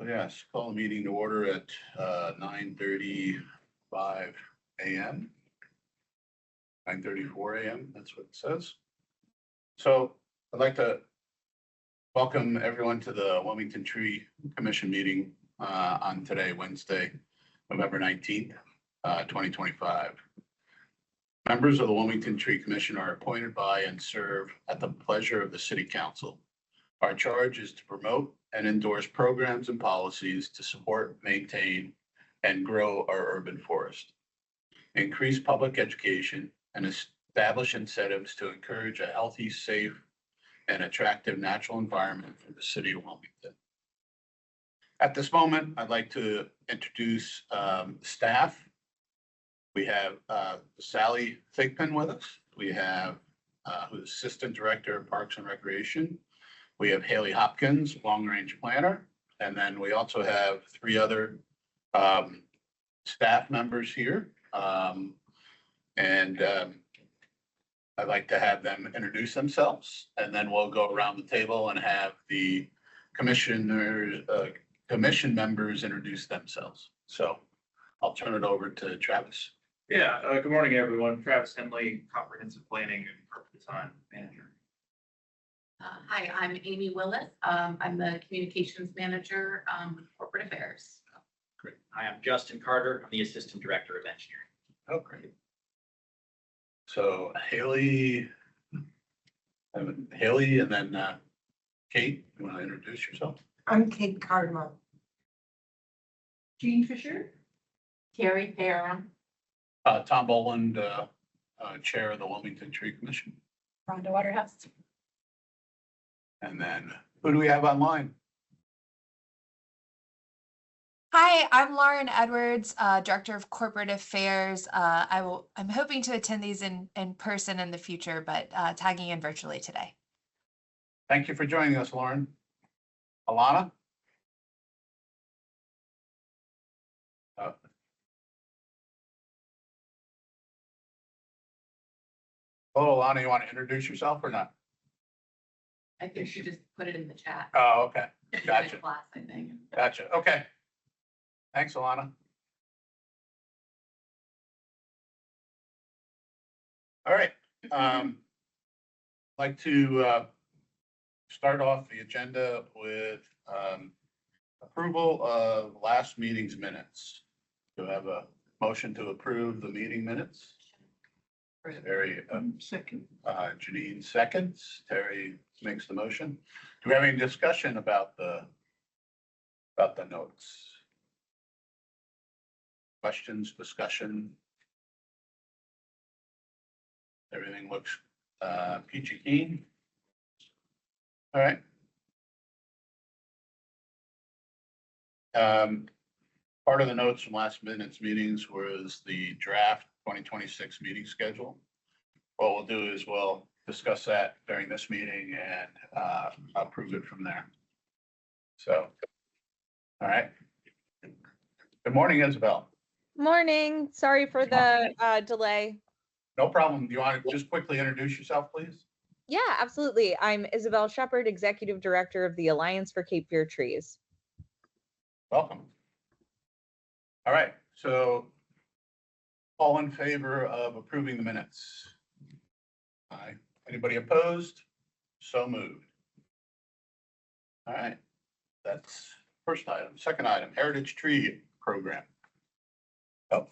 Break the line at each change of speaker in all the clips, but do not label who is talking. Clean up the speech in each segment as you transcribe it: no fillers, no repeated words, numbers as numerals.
Yes, call the meeting to order at 9:35 a.m. 9:34 a.m. That's what it says. So I'd like to welcome everyone to the Wilmington Tree Commission meeting on today, Wednesday, November 19th, 2025. Members of the Wilmington Tree Commission are appointed by and serve at the pleasure of the City Council. Our charge is to promote and endorse programs and policies to support, maintain, and grow our urban forest, increase public education, and establish incentives to encourage a healthy, safe, and attractive natural environment for the city of Wilmington. At this moment, I'd like to introduce staff. We have Sally Thigpen with us. We have who's Assistant Director of Parks and Recreation. We have Haley Hopkins, Long Range Planner. And then we also have three other staff members here. I'd like to have them introduce themselves, and then we'll go around the table and have the commission members introduce themselves. So I'll turn it over to Travis.
Yeah, good morning, everyone. Travis Henley, Comprehensive Planning and Corporate Design Manager.
Hi, I'm Amy Willis. I'm the Communications Manager with Corporate Affairs.
Great.
Hi, I'm Justin Carter. I'm the Assistant Director of Engineering.
Oh, great. So Haley, and then Kate, you want to introduce yourself?
I'm Kate Cardamom.
Jean Fisher. Carrie Farron.
Tom Boland, Chair of the Wilmington Tree Commission.
Rhonda Waterhouse.
And then who do we have online?
Hi, I'm Lauren Edwards, Director of Corporate Affairs. I'm hoping to attend these in person in the future, but tagging in virtually today.
Thank you for joining us, Lauren. Alana? Oh, Alana, you want to introduce yourself or not?
I think she just put it in the chat.
Oh, okay. Gotcha.
Class, I think.
Gotcha. Okay. Thanks, Alana. All right. Like to start off the agenda with approval of last meeting's minutes. Do I have a motion to approve the meeting minutes? Terry,
Second.
Janine seconds. Terry makes the motion. Do we have any discussion about the notes? Questions, discussion? Everything looks peachy keen. All right. Part of the notes from last minute's meetings was the draft 2026 meeting schedule. What we'll do is we'll discuss that during this meeting and approve it from there. So, all right. Good morning, Isabel.
Morning. Sorry for the delay.
No problem. Do you want to just quickly introduce yourself, please?
Yeah, absolutely. I'm Isabel Shepard, Executive Director of the Alliance for Cape Fear Trees.
Welcome. All right. So all in favor of approving the minutes? Aye. Anybody opposed? So moved. All right. That's first item. Second item, Heritage Tree Program. Oh,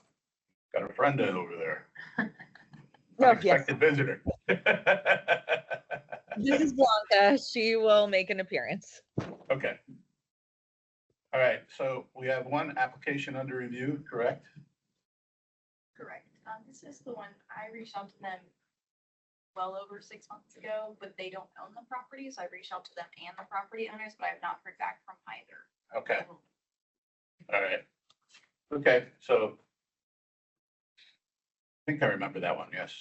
got a friend over there.
Oh, yes.
Unexpected visitor.
This is Blanca. She will make an appearance.
Okay. All right. So we have one application under review, correct?
Correct. This is the one I reached out to them well over 6 months ago, but they don't own the property. So I reached out to them and the property owners, but I have not heard back from either.
Okay. All right. Okay. So I think I remember that one. Yes.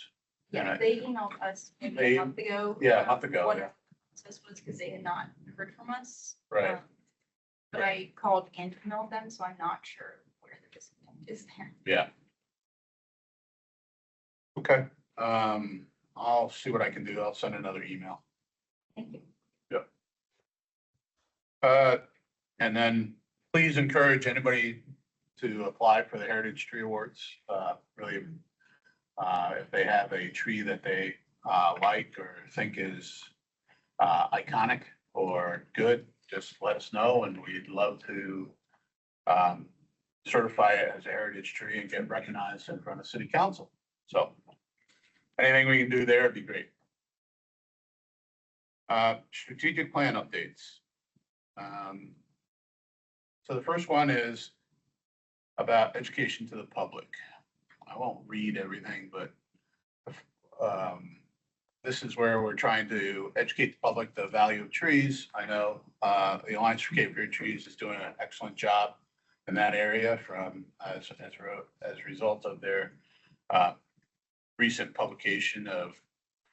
Yeah,
And
they emailed us maybe
They-
a month ago.
yeah, a month ago,
What
yeah.
this was because they had not heard from us.
Right.
But I called and emailed them, so I'm not sure where the disconnect is there.
Yeah. Okay. I'll see what I can do. I'll send another email.
Thank you.
And then please encourage anybody to apply for the Heritage Tree Awards. Really, if they have a tree that they like or think is iconic or good, just let us know, and we'd love to certify it as a heritage tree and get recognized in front of city council. So anything we can do there would be great. Strategic plan updates. So the first one is about education to the public. I won't read everything, but this is where we're trying to educate the public the value of trees. I know the Alliance for Cape Fear Trees is doing an excellent job in that area from as a result of their recent publication of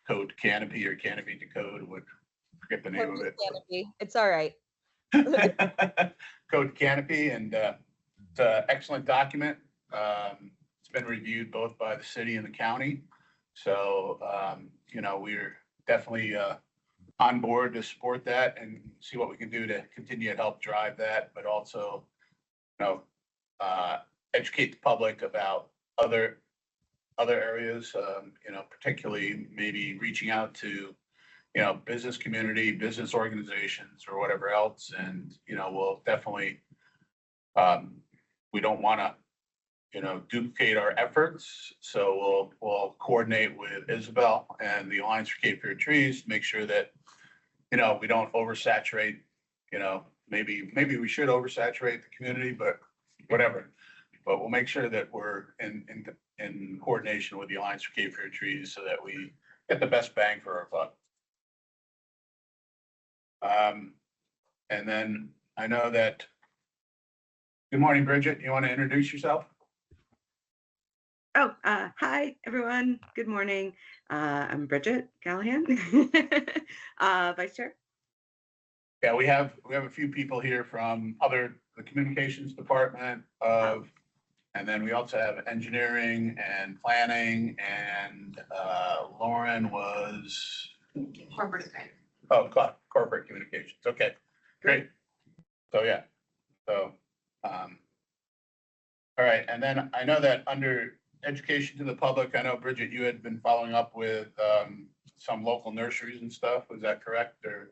Code Canopy or Canopy to Code. Would forget the name of it.
Canopy. It's all right.
Code Canopy, and it's an excellent document. It's been reviewed both by the city and the county. So, you know, we're definitely on board to support that and see what we can do to continue to help drive that, but also, you know, educate the public about other areas, you know, particularly maybe reaching out to, you know, business community, business organizations or whatever else. And, you know, we'll definitely, we don't want to, you know, duplicate our efforts. So we'll coordinate with Isabel and the Alliance for Cape Fear Trees to make sure that, you know, we don't oversaturate, you know, maybe we should oversaturate the community, but whatever. But we'll make sure that we're in coordination with the Alliance for Cape Fear Trees so that we get the best bang for our buck. And then I know that, good morning, Bridget. You want to introduce yourself?
Oh, hi, everyone. Good morning. I'm Bridget Callahan, Vice Chair.
Yeah, we have a few people here from the communications department of, and then we also have engineering and planning, and Lauren was
Corporate affairs.
corporate communications. Okay, great. So yeah, so all right, and then I know that under education to the public, I know Bridget, you had been following up with some local nurseries and stuff. Was that correct? Or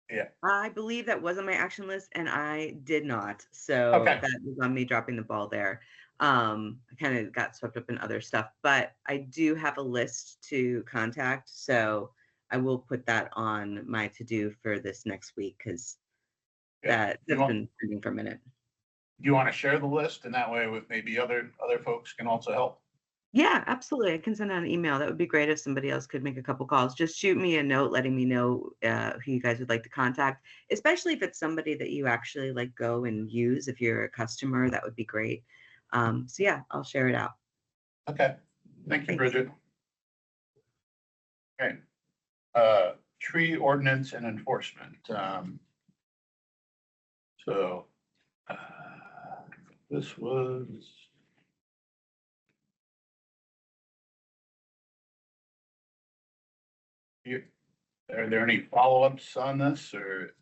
yeah,
I believe that was on my action list and I did not. So
okay.
That was on me dropping the ball there. I kind of got swept up in other stuff, but I do have a list to contact. So I will put that on my to-do for this next week because that's been pending for a minute.
Do you want to share the list, and that way with maybe other folks can also help?
Yeah, absolutely. I can send out an email. That would be great if somebody else could make a couple calls. Just shoot me a note letting me know who you guys would like to contact, especially if it's somebody that you actually like go and use. If you're a customer, that would be great. So yeah, I'll share it out.
Okay. Thank you,
Thanks.
Bridget. Okay. Tree ordinance and enforcement. So this was. Are there any follow-ups on this or?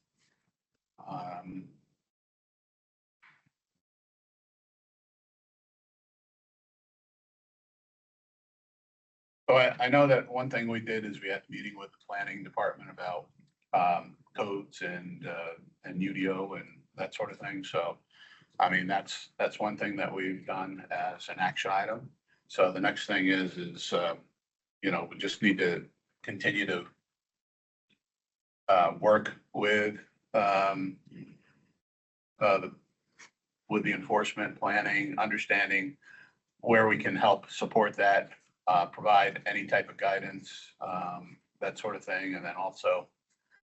So I know that one thing we did is we had a meeting with the planning department about codes and UDO and that sort of thing. So, I mean, that's one thing that we've done as an action item. So the next thing is you know, we just need to continue to work with the enforcement planning, understanding where we can help support that, provide any type of guidance, that sort of thing. And then also,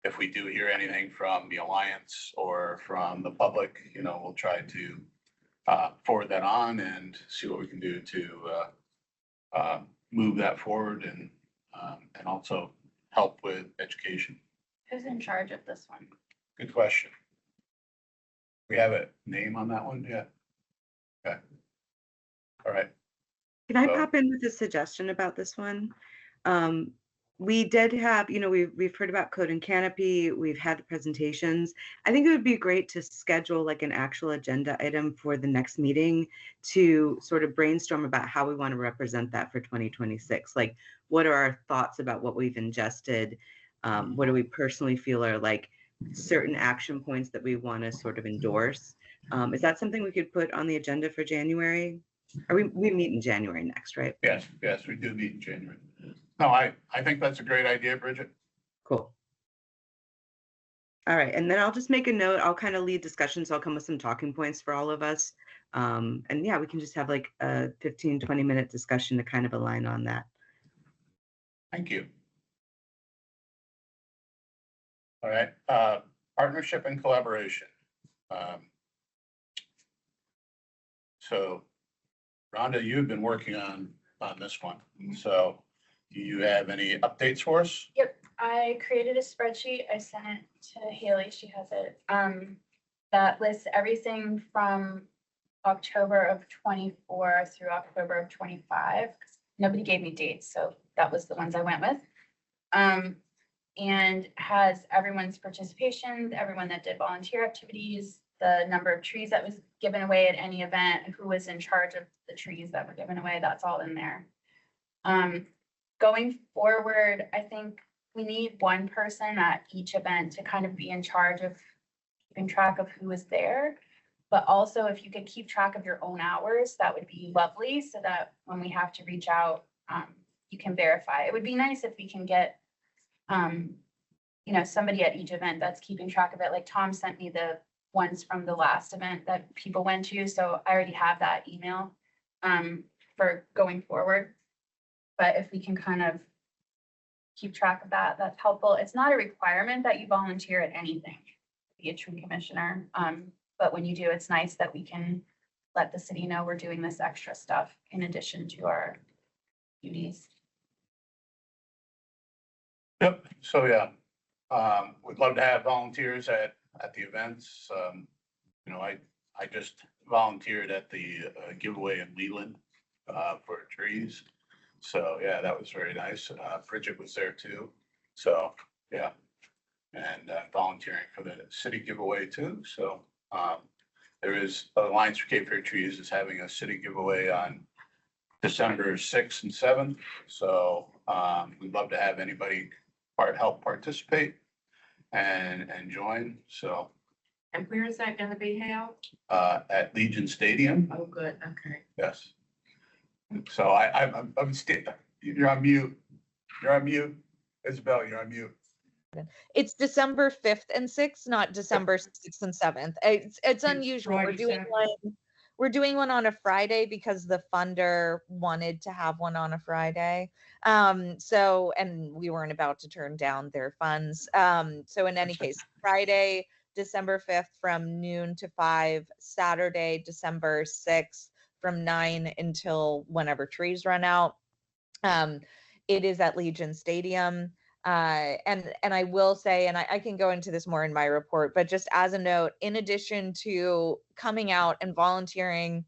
if we do hear anything from the Alliance or from the public, you know, we'll try to forward that on and see what we can do to move that forward and also help with education.
Who's in charge of this one?
Good question. We have a name on that one yet? Okay. All right.
Can I
So-
pop in with a suggestion about this one? we did have, we've heard about code and canopy. We've had the presentations. I think it would be great to schedule like an actual agenda item for the next meeting to sort of brainstorm about how we want to represent that for 2026. Like, what are our thoughts about what we've ingested? What do we personally feel are like certain action points that we want to sort of endorse? Is that something we could put on the agenda for January? Or we meet in January next, right?
Yes, we do meet in January. No, I think that's a great idea, Bridget.
Cool. All right, and then I'll just make a note. I'll kind of lead discussion, so I'll come with some talking points for all of us. And yeah, we can just have like a 15, 20-minute discussion to kind of align on that.
Thank you. All right, partnership and collaboration. So Rhonda, you've been working on this one. So do you have any updates for us?
Yep, I created a spreadsheet. I sent it to Haley. She has it. That lists everything from October of 24 through October of 25. Nobody gave me dates, so that was the ones I went with. And has everyone's participation, everyone that did volunteer activities, the number of trees that was given away at any event, who was in charge of the trees that were given away, that's all in there. Going forward, I think we need one person at each event to kind of be in charge of keeping track of who was there. But also, if you could keep track of your own hours, that would be lovely, so that when we have to reach out, you can verify. It would be nice if we can get, somebody at each event that's keeping track of it. Like Tom sent me the ones from the last event that people went to, so I already have that email for going forward. But if we can kind of keep track of that, that's helpful. It's not a requirement that you volunteer at anything to be a tree commissioner. But when you do, it's nice that we can let the city know we're doing this extra stuff in addition to our duties.
Yep, so yeah, we'd love to have volunteers at the events. I just volunteered at the giveaway in Leland for trees. So yeah, that was very nice. Bridget was there too. So yeah, and volunteering for the city giveaway too. So there is Alliance for Cape Fear Trees is having a city giveaway on December 6th and 7th. So we'd love to have anybody help participate and join. So
And where is that gonna be held?
at Legion Stadium.
Oh, good, okay.
Yes. So I'm you're on mute. You're on mute. Isabel, you're on mute.
It's December 5th and 6th, not December 6th and 7th. It's unusual.
Friday,
We're doing one on a Friday because the funder wanted to have one on a Friday. And we weren't about to turn down their funds. So in any case, Friday, December 5th from noon to 5, Saturday, December 6th from 9 until whenever trees run out. It is at Legion Stadium. And I will say, and I can go into this more in my report, but just as a note, in addition to coming out and volunteering,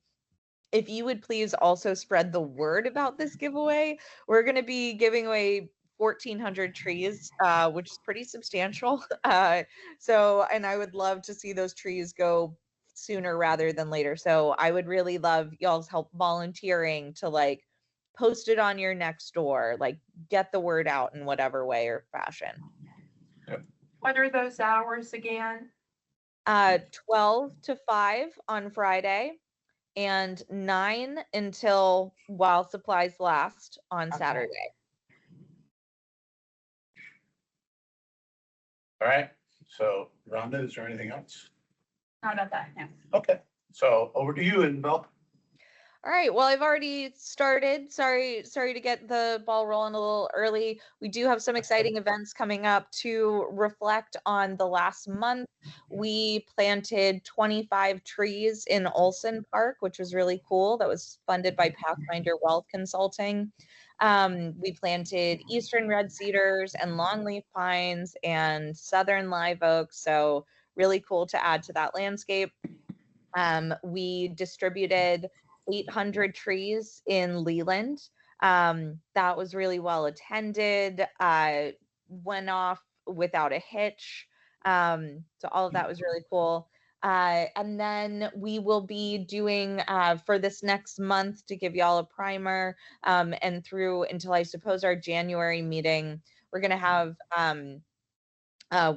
if you would please also spread the word about this giveaway. We're going to be giving away 1,400 trees, which is pretty substantial. And I would love to see those trees go sooner rather than later. So I would really love y'all's help volunteering to like post it on your next door, like get the word out in whatever way or fashion.
What are those hours again?
12 to 5 on Friday and 9 until while supplies last on Saturday.
All right. So Rhonda, is there anything else?
Not about that, no.
Okay. So over to you, Isabel.
All right. Well, I've already started. Sorry to get the ball rolling a little early. We do have some exciting events coming up to reflect on the last month. We planted 25 trees in Olson Park, which was really cool. That was funded by Pathfinder Wealth Consulting. We planted eastern red cedars and longleaf pines and southern live oaks. So really cool to add to that landscape. We distributed 800 trees in Leland. That was really well attended, went off without a hitch. So all of that was really cool. And then we will be doing for this next month, to give y'all a primer, and through until I suppose our January meeting, we're going to have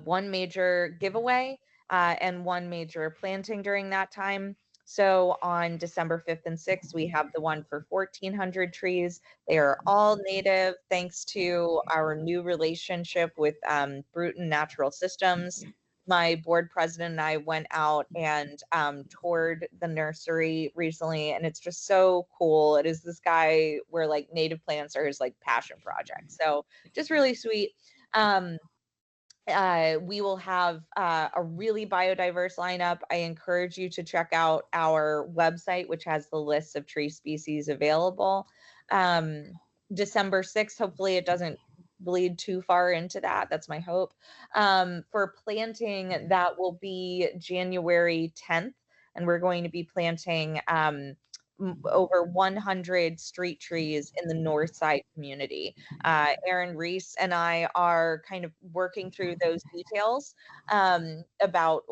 one major giveaway and one major planting during that time. So on December 5th and 6th, we have the one for 1,400 trees. They are all native, thanks to our new relationship with Bruton Natural Systems. My board president and I went out and toured the nursery recently, and it's just so cool. It is this guy where like native plants are his like passion project. So just really sweet. We will have a really biodiverse lineup. I encourage you to check out our website, which has the list of tree species available. December 6th, hopefully it doesn't bleed too far into that. That's my hope. For planting, that will be January 10th, and we're going to be planting over 100 street trees in the north side community. Aaron Reese and I are kind of working through those details about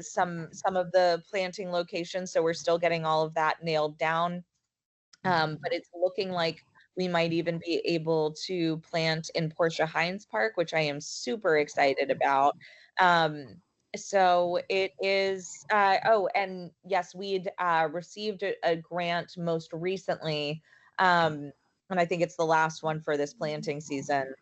some of the planting locations. So we're still getting all of that nailed down. But it's looking like we might even be able to plant in Portia Hines Park, which I am super excited about. So it is, oh, and yes, we'd received a grant most recently, and I think it's the last one for this planting season,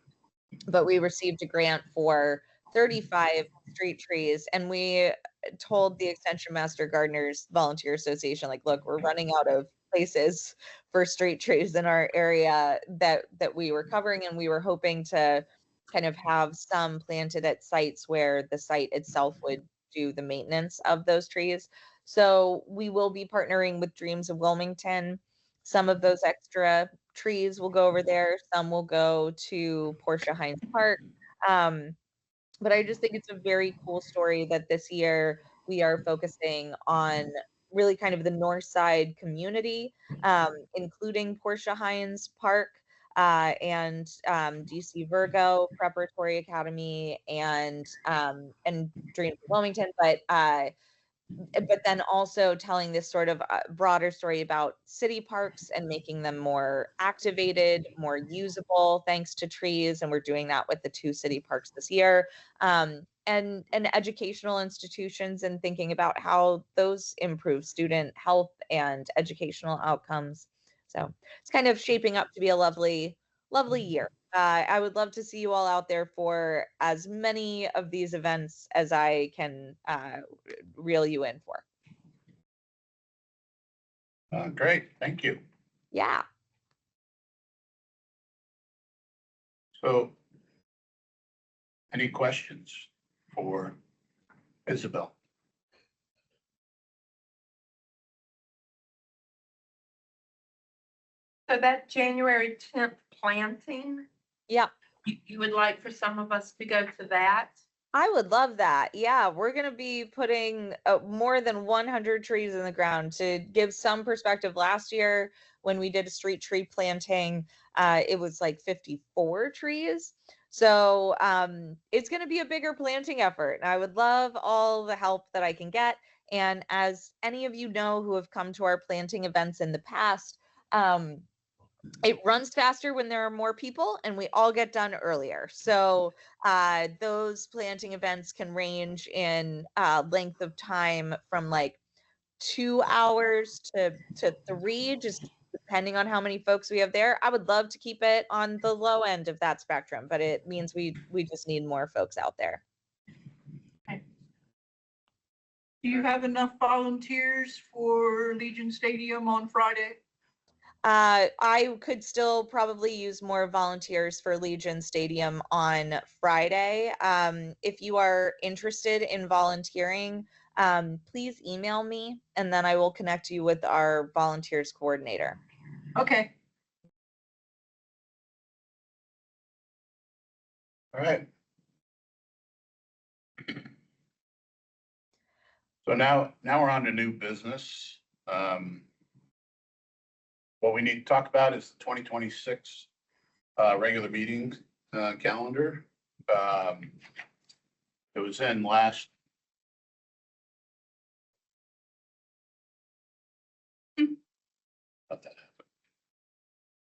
but we received a grant for 35 street trees, and we told the Extension Master Gardeners Volunteer Association, like, look, we're running out of places for street trees in our area that we were covering, and we were hoping to kind of have some planted at sites where the site itself would do the maintenance of those trees. So we will be partnering with Dreams of Wilmington. Some of those extra trees will go over there. Some will go to Portia Hines Park. But I just think it's a very cool story that this year we are focusing on really kind of the north side community, including Portia Hines Park, and DC Virgo Preparatory Academy, and Dreams of Wilmington, but then also telling this sort of broader story about city parks and making them more activated, more usable, thanks to trees. And we're doing that with the 2 city parks this year. And educational institutions, and thinking about how those improve student health and educational outcomes. So it's kind of shaping up to be a lovely, lovely year. I would love to see you all out there for as many of these events as I can reel you in for.
Great, thank you.
Yeah.
So, any questions for Isabel?
So that January 10th planting,
Yeah.
you would like for some of us to go to that?
I would love that. Yeah, we're going to be putting more than 100 trees in the ground. To give some perspective, last year when we did a street tree planting, it was like 54 trees. So it's going to be a bigger planting effort. And I would love all the help that I can get. And as any of you know who have come to our planting events in the past, it runs faster when there are more people, and we all get done earlier. So those planting events can range in length of time from like 2 hours to 3, just depending on how many folks we have there. I would love to keep it on the low end of that spectrum, but it means we just need more folks out there.
Do you have enough volunteers for Legion Stadium on Friday?
I could still probably use more volunteers for Legion Stadium on Friday. If you are interested in volunteering, please email me, and then I will connect you with our volunteers coordinator.
Okay.
All right. So now we're on to new business. what we need to talk about is the 2026 regular meetings calendar. It was in last. Let that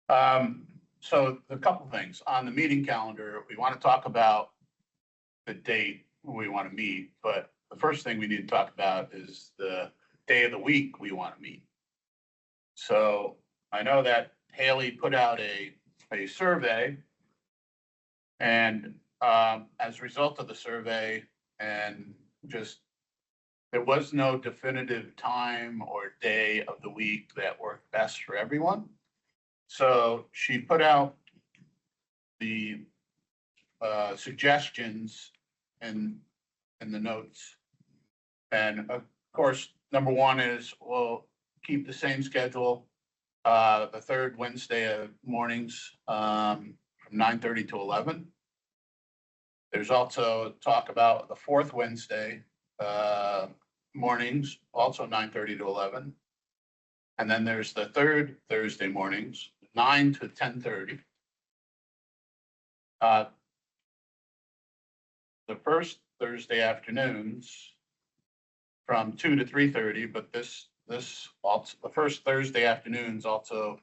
happen. So a couple things on the meeting calendar, we want to talk about the date we want to meet, but the first thing we need to talk about is the day of the week we want to meet. So I know that Haley put out a survey, and as a result of the survey, and just there was no definitive time or day of the week that worked best for everyone. So she put out the suggestions in the notes. And of course, number one is we'll keep the same schedule, the third Wednesday of mornings from 9:30 to 11. There's also talk about the fourth Wednesday mornings, also 9:30 to 11. And then there's the third Thursday mornings, 9 to 10:30. The first Thursday afternoons from 2 to 3:30, but this also, the first Thursday afternoons also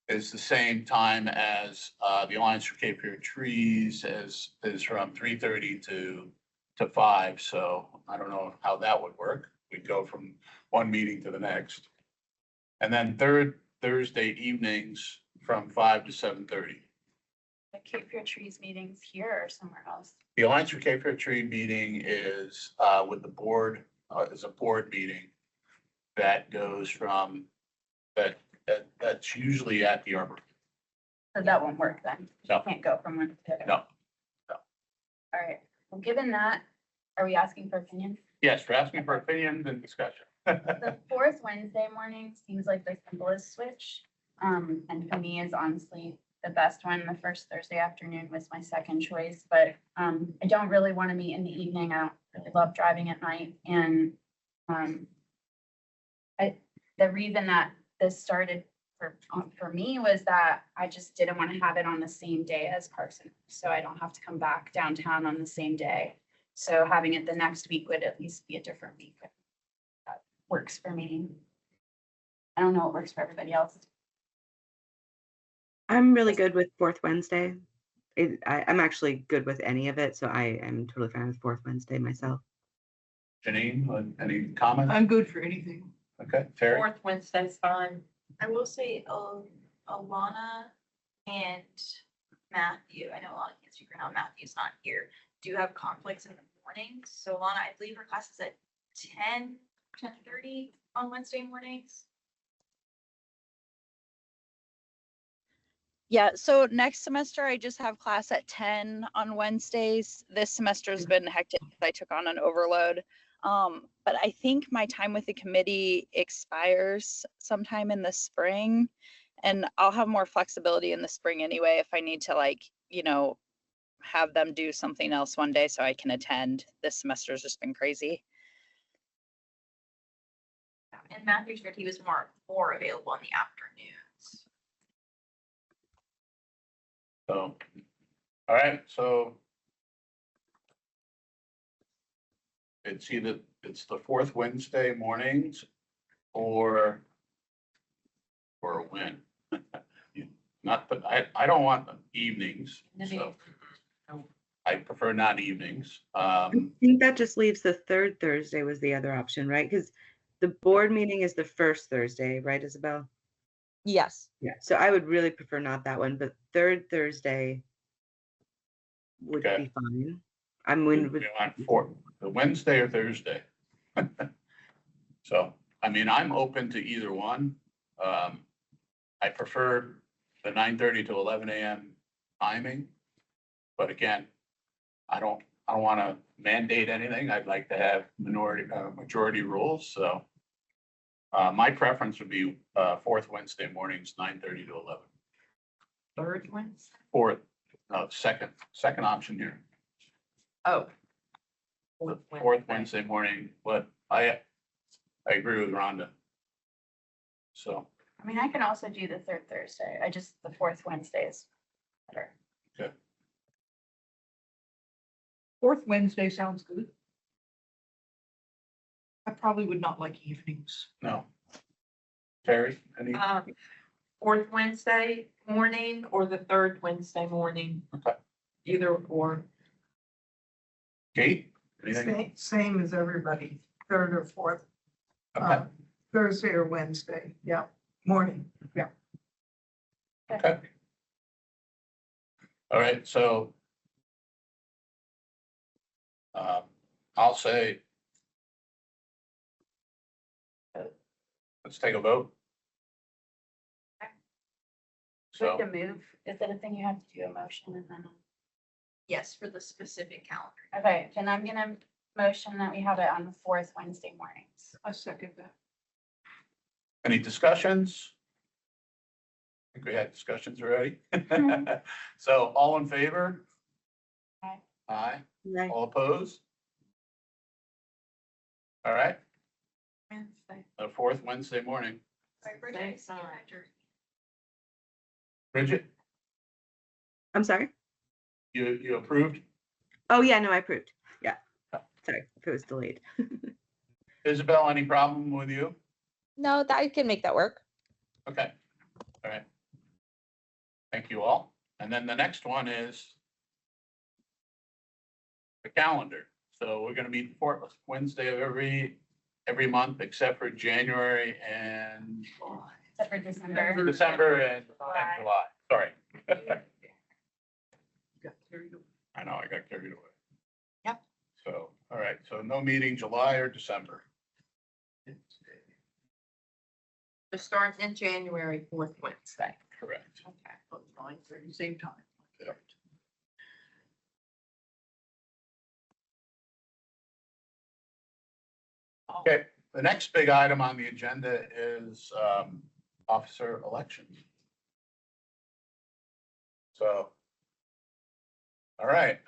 is the same time as the Alliance for Cape Fear Trees is from 3:30 to 5. So I don't know how that would work. We'd go from one meeting to the next. And then third Thursday evenings from 5 to 7:30.
The Cape Fear Trees meetings here or somewhere else?
The Alliance for Cape Fear Tree meeting is with the board, is a board meeting that goes from, that's usually at the Arbor.
So that won't work then?
No.
You can't go from one to the other?
No.
All right, well, given that, are we asking for opinions?
Yes, we're asking for opinions and discussion.
The fourth Wednesday morning seems like the simplest switch. And for me is honestly the best one. The first Thursday afternoon was my second choice, but I don't really want to meet in the evening. I don't really love driving at night. And the reason that this started for me was that I just didn't want to have it on the same day as Carson. So I don't have to come back downtown on the same day. So having it the next week would at least be a different week. That works for me. I don't know what works for everybody else.
I'm really good with fourth Wednesday. I'm actually good with any of it, so I am totally fine with fourth Wednesday myself.
Janine, any comments?
I'm good for anything.
Okay, Terry?
Fourth Wednesday's fine.
I will say Alana and Matthew, I know Alana can't speak right now, Matthew's not here, do have conflicts in the mornings. So Alana, I believe her class is at 10:30 on Wednesday mornings.
Yeah, so next semester I just have class at 10 on Wednesdays. This semester has been hectic. I took on an overload. But I think my time with the committee expires sometime in the spring, and I'll have more flexibility in the spring anyway if I need to, like, you know, have them do something else one day so I can attend. This semester's just been crazy.
And Matthew shared he was more available in the afternoons.
So, all right, so it's either, it's the fourth Wednesday mornings or when. Not, but I don't want the evenings, so I prefer not evenings.
I think that just leaves the third Thursday was the other option, right? Because the board meeting is the first Thursday, right, Isabel?
Yes.
Yeah, so I would really prefer not that one, but third Thursday would
Okay.
be fine. I'm with.
We want for the Wednesday or Thursday. So, I mean, I'm open to either one. I prefer the 9:30 to 11 a.m. timing. But again, I don't want to mandate anything. I'd like to have majority rules, so. My preference would be fourth Wednesday mornings, 9:30 to 11.
Third Wednesday?
Fourth, no, second option here.
Oh.
The fourth Wednesday morning, but I agree with Rhonda. So
I mean, I can also do the third Thursday. The fourth Wednesday is better.
Fourth Wednesday sounds good. I probably would not like evenings.
No. Terry, any?
Fourth Wednesday morning or the third Wednesday morning,
Okay.
either or.
Kate? Anything?
Same as everybody, third or fourth,
Okay.
Thursday or Wednesday, yeah, morning, yeah.
Okay. All right, so. I'll say. Let's take a vote. So,
move. Is that a thing you have to do a motion and then?
Yes, for the specific calendar.
Okay, then I'm gonna motion that we have it on the fourth Wednesday mornings.
I second that.
any discussions? I think we had discussions already. So all in favor?
Aye.
Aye.
Right.
All opposed? All right,
Wednesday.
the fourth Wednesday morning.
Thanks,
Bridget,
I'm sorry.
you approved?
Oh, yeah, no, I approved. Yeah. Sorry if it was delayed.
Isabel, any problem with you?
No, that I can make that work.
Okay, all right. Thank you all. And then the next one is the calendar. So we're gonna meet the fourth Wednesday of every month except for January and
Except for December.
December and July. Sorry.
Got carried away.
I know, I got carried away.
Yep.
So, all right, so no meeting July or December.
It starts in January, fourth Wednesday.
Correct.
Okay.
9:30, same time.
Yep. Okay, the next big item on the agenda is officer elections. So, all right.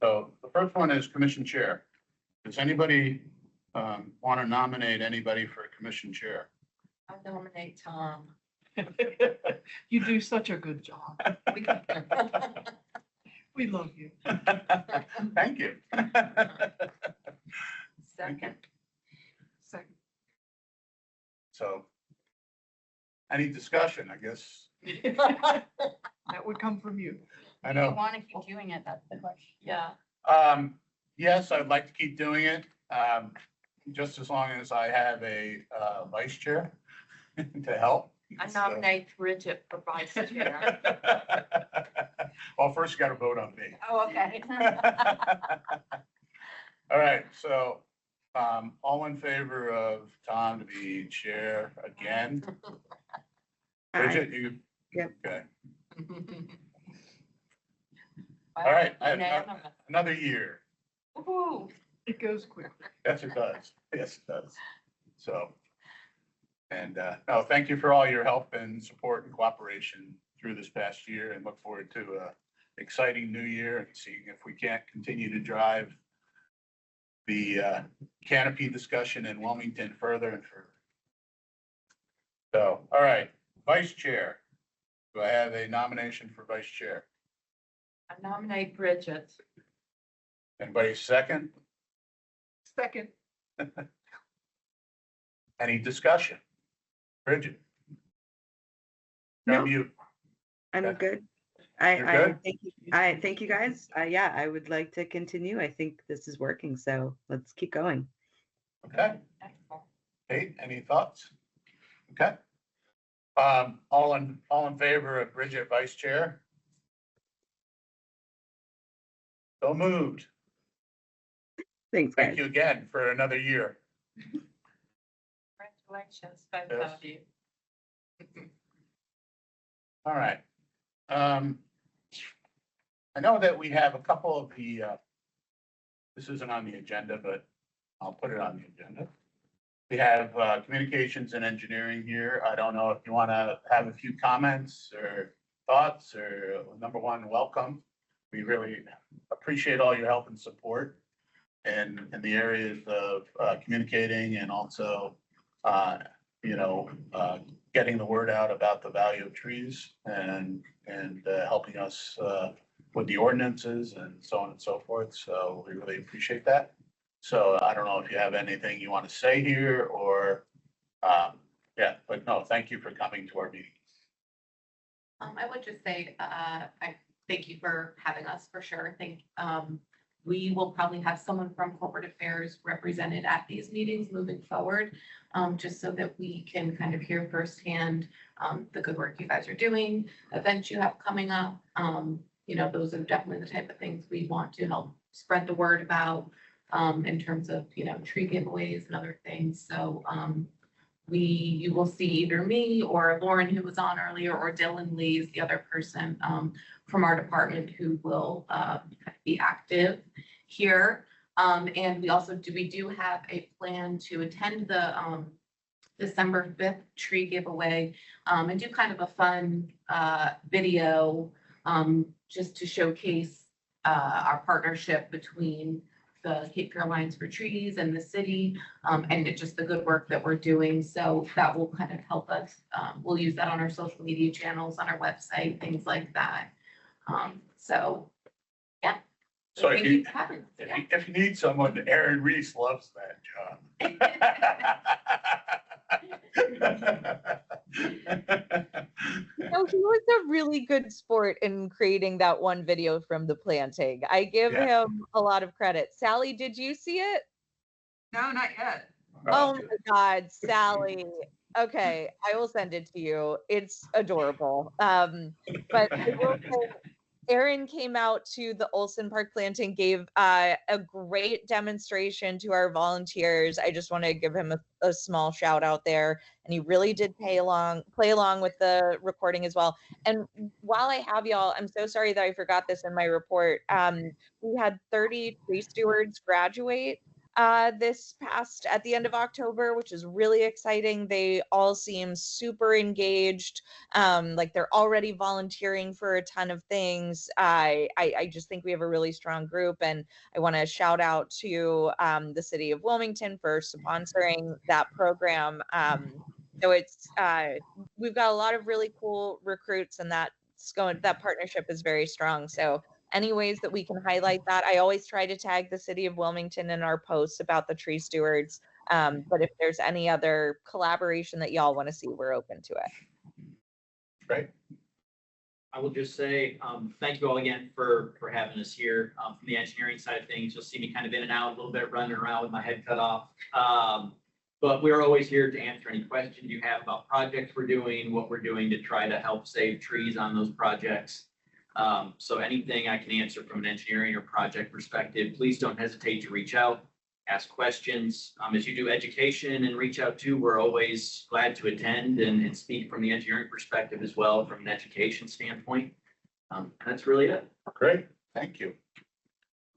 So the first one is commission chair. Does anybody want to nominate anybody for commission chair?
I nominate Tom.
You do such a good job. We love you.
Thank you.
Second.
Second.
So, any discussion, I guess?
That would come from you.
I
You
know.
want to keep doing it, that's the question.
Yeah.
Yes, I'd like to keep doing it, just as long as I have a vice chair to help.
I nominate Bridget for vice chair.
Well, first you gotta vote on me.
Oh, okay.
All right, so, all in favor of Tom to be chair again? Bridget, you?
Yep.
Okay, all right, I have
Unanimous.
another year.
Woo-hoo.
It goes quickly.
Yes, it does. Yes, it does. So, and, no, thank you for all your help and support and cooperation through this past year and look forward to a exciting new year and seeing if we can't continue to drive the canopy discussion in Wilmington further and further. So, all right, vice chair. Do I have a nomination for vice chair?
I nominate Bridget.
Anybody second?
Second.
Any discussion? Bridget? You're on
No.
mute.
I'm
Okay.
good.
You're
I
good?
thank you. I thank you guys. Yeah, I would like to continue. I think this is working, so let's keep going.
Okay. Kate, any thoughts? Okay. All in favor of Bridget vice chair? So moved.
Thanks,
Thank
guys.
you again for another year.
Congratulations, both
Yes.
of you.
All right. I know that we have a couple of the, this isn't on the agenda, but I'll put it on the agenda. We have communications and engineering here. I don't know if you want to have a few comments or thoughts or number one, welcome. We really appreciate all your help and support in the areas of communicating and also you know, getting the word out about the value of trees and helping us with the ordinances and so on and so forth. So we really appreciate that. So I don't know if you have anything you want to say here or, yeah, but no, thank you for coming to our meeting.
I would just say, I thank you for having us for sure. I think, we will probably have someone from corporate affairs represented at these meetings moving forward, just so that we can kind of hear firsthand, the good work you guys are doing, events you have coming up. You know, those are definitely the type of things we want to help spread the word about, in terms of, you know, tree giveaways and other things. So, you will see either me or Lauren, who was on earlier, or Dylan Lee is the other person from our department who will be active here. And we do have a plan to attend the December 5th tree giveaway and do kind of a fun video just to showcase our partnership between the Cape Fear Alliance for Trees and the city, and just the good work that we're doing. So that will kind of help us. We'll use that on our social media channels, on our website, things like that. So, yeah.
So
Thank you for having us.
if you need someone, Aaron Reese loves that job.
No, he was a really good sport in creating that one video from the planting. I give
Yeah.
him a lot of credit. Sally, did you see it?
No, not yet.
Oh my God, Sally. Okay, I will send it to you. It's adorable. But I will say, Aaron came out to the Olson Park planting, gave a great demonstration to our volunteers. I just want to give him a small shout out there. And he really did play along with the recording as well. And while I have y'all, I'm so sorry that I forgot this in my report. We had 30 tree stewards graduate this past at the end of October, which is really exciting. They all seem super engaged, like they're already volunteering for a ton of things. I just think we have a really strong group, and I want to shout out to the city of Wilmington for sponsoring that program. So it's we've got a lot of really cool recruits, and that partnership is very strong. So any ways that we can highlight that. I always try to tag the city of Wilmington in our posts about the tree stewards. But if there's any other collaboration that y'all want to see, we're open to it.
Great.
I will just say, thank you all again for having us here. From the engineering side of things, you'll see me kind of in and out, a little bit running around with my head cut off. But we're always here to answer any questions you have about projects we're doing, what we're doing to try to help save trees on those projects. So anything I can answer from an engineering or project perspective, please don't hesitate to reach out, ask questions. As you do education and reach out to, we're always glad to attend and speak from the engineering perspective as well, from an education standpoint. That's really it.
Great, thank you.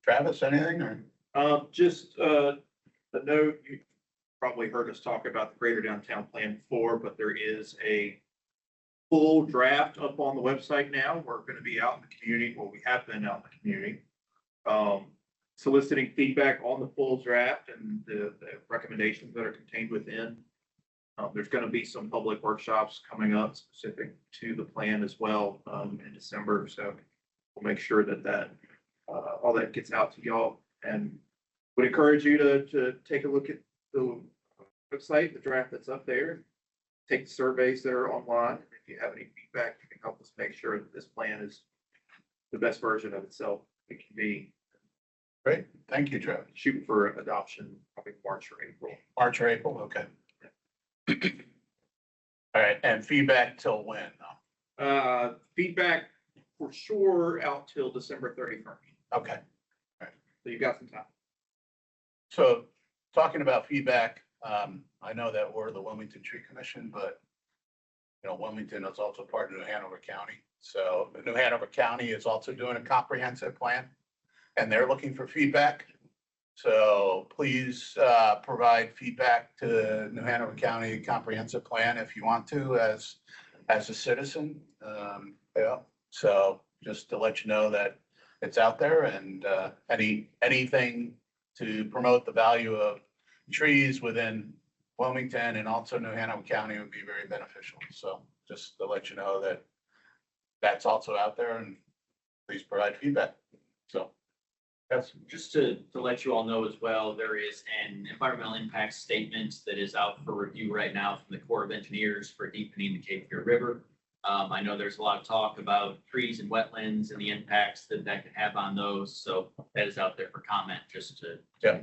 Travis, anything or?
Just a note, you probably heard us talk about the Greater Downtown Plan before, but there is a full draft up on the website now. We're going to be out in the community, well, we have been out in the community, soliciting feedback on the full draft and the recommendations that are contained within. There's going to be some public workshops coming up specific to the plan as well in December. So we'll make sure that all that gets out to y'all, and would encourage you to take a look at the website, the draft that's up there. Take the surveys that are online. If you have any feedback, you can help us make sure that this plan is the best version of itself it can be.
Great, thank you, Travis.
Shooting for adoption probably March or April.
March or April, okay. All right, and feedback till when?
Feedback for sure out till December 31st.
Okay.
So you've got some time.
So talking about feedback, I know that we're the Wilmington Tree Commission, but you know, Wilmington is also part of New Hanover County. So New Hanover County is also doing a comprehensive plan and they're looking for feedback. So please provide feedback to New Hanover County comprehensive plan if you want to as a citizen. Yeah. So just to let you know that it's out there, and anything to promote the value of trees within Wilmington and also New Hanover County would be very beneficial. So just to let you know that that's also out there, and please provide feedback. So, yes.
Just to let you all know as well, there is an environmental impact statement that is out for review right now from the Corps of Engineers for deepening the Cape Fear River. I know there's a lot of talk about trees and wetlands and the impacts that could have on those. So that is out there for comment, just to.
Yeah.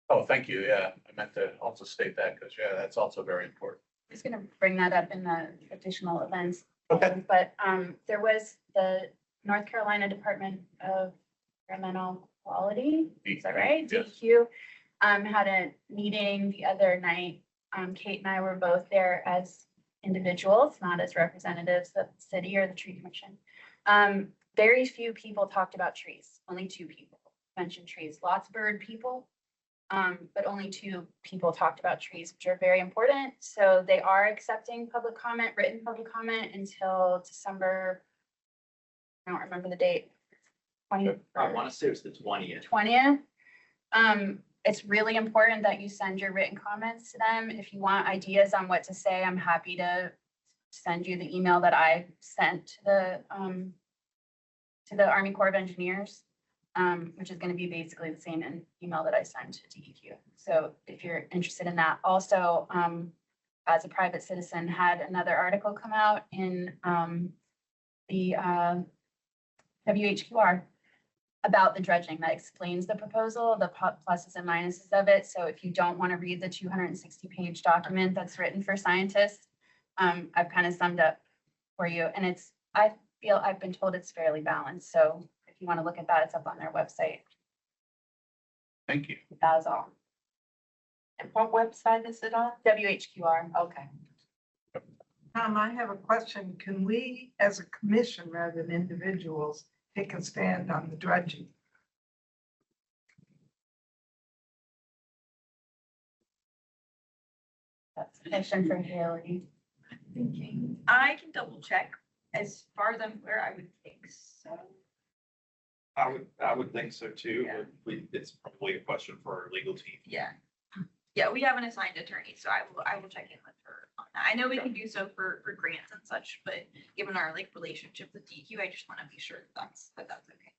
Oh, thank you. Yeah, I meant to also state that because, yeah, that's also very important.
I was gonna bring that up in the additional events.
Okay.
But there was the North Carolina Department of Environmental Quality, is that right?
Yes.
DEQ had a meeting the other night. Kate and I were both there as individuals, not as representatives of the city or the tree commission. Very few people talked about trees. Only 2 people mentioned trees. Lots of bird people. But only 2 people talked about trees, which are very important. So they are accepting public comment, written public comment until December. I don't remember the date.
I want to say it was the 20th.
20th. It's really important that you send your written comments to them. If you want ideas on what to say, I'm happy to send you the email that I sent to the Army Corps of Engineers, which is going to be basically the same email that I sent to DEQ. So if you're interested in that, also, as a private citizen, had another article come out in the WHQR about the dredging that explains the proposal, the pluses and minuses of it. So if you don't want to read the 260-page document that's written for scientists, I've kind of summed up for you. And I feel I've been told it's fairly balanced. So if you want to look at that, it's up on their website.
Thank you.
That is all.
And what website is it on?
WHQR. Okay.
Tom, I have a question. Can we, as a commission rather than individuals, take a stand on the dredging?
That's a question for Haley.
Thinking, I can double check. As far as I'm aware, I would think so.
I would think so too,
Yeah.
but it's probably a question for our legal team.
Yeah. Yeah, we have an assigned attorney, so I will check in with her on that. I know we can do so for grants and such, but given our like relationship with DQ, I just want to be sure that's okay.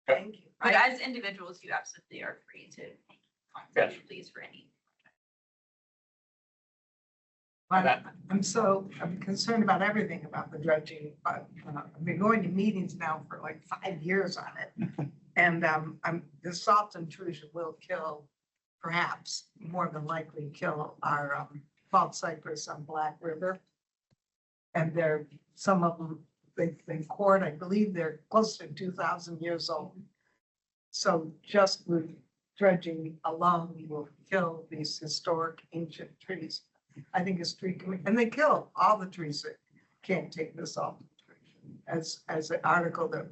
Thank you.
But as individuals, you absolutely are free to contact please for any.
I'm concerned about everything about the dredging, but I've been going to meetings now for like 5 years on it. And the salt intrusion will kill, perhaps more than likely kill our bald cypress on Black River. And some of them, they've been cored, I believe they're close to 2,000 years old. So just with dredging alone will kill these historic ancient trees. I think it's and they kill all the trees that can't take this off. As an article that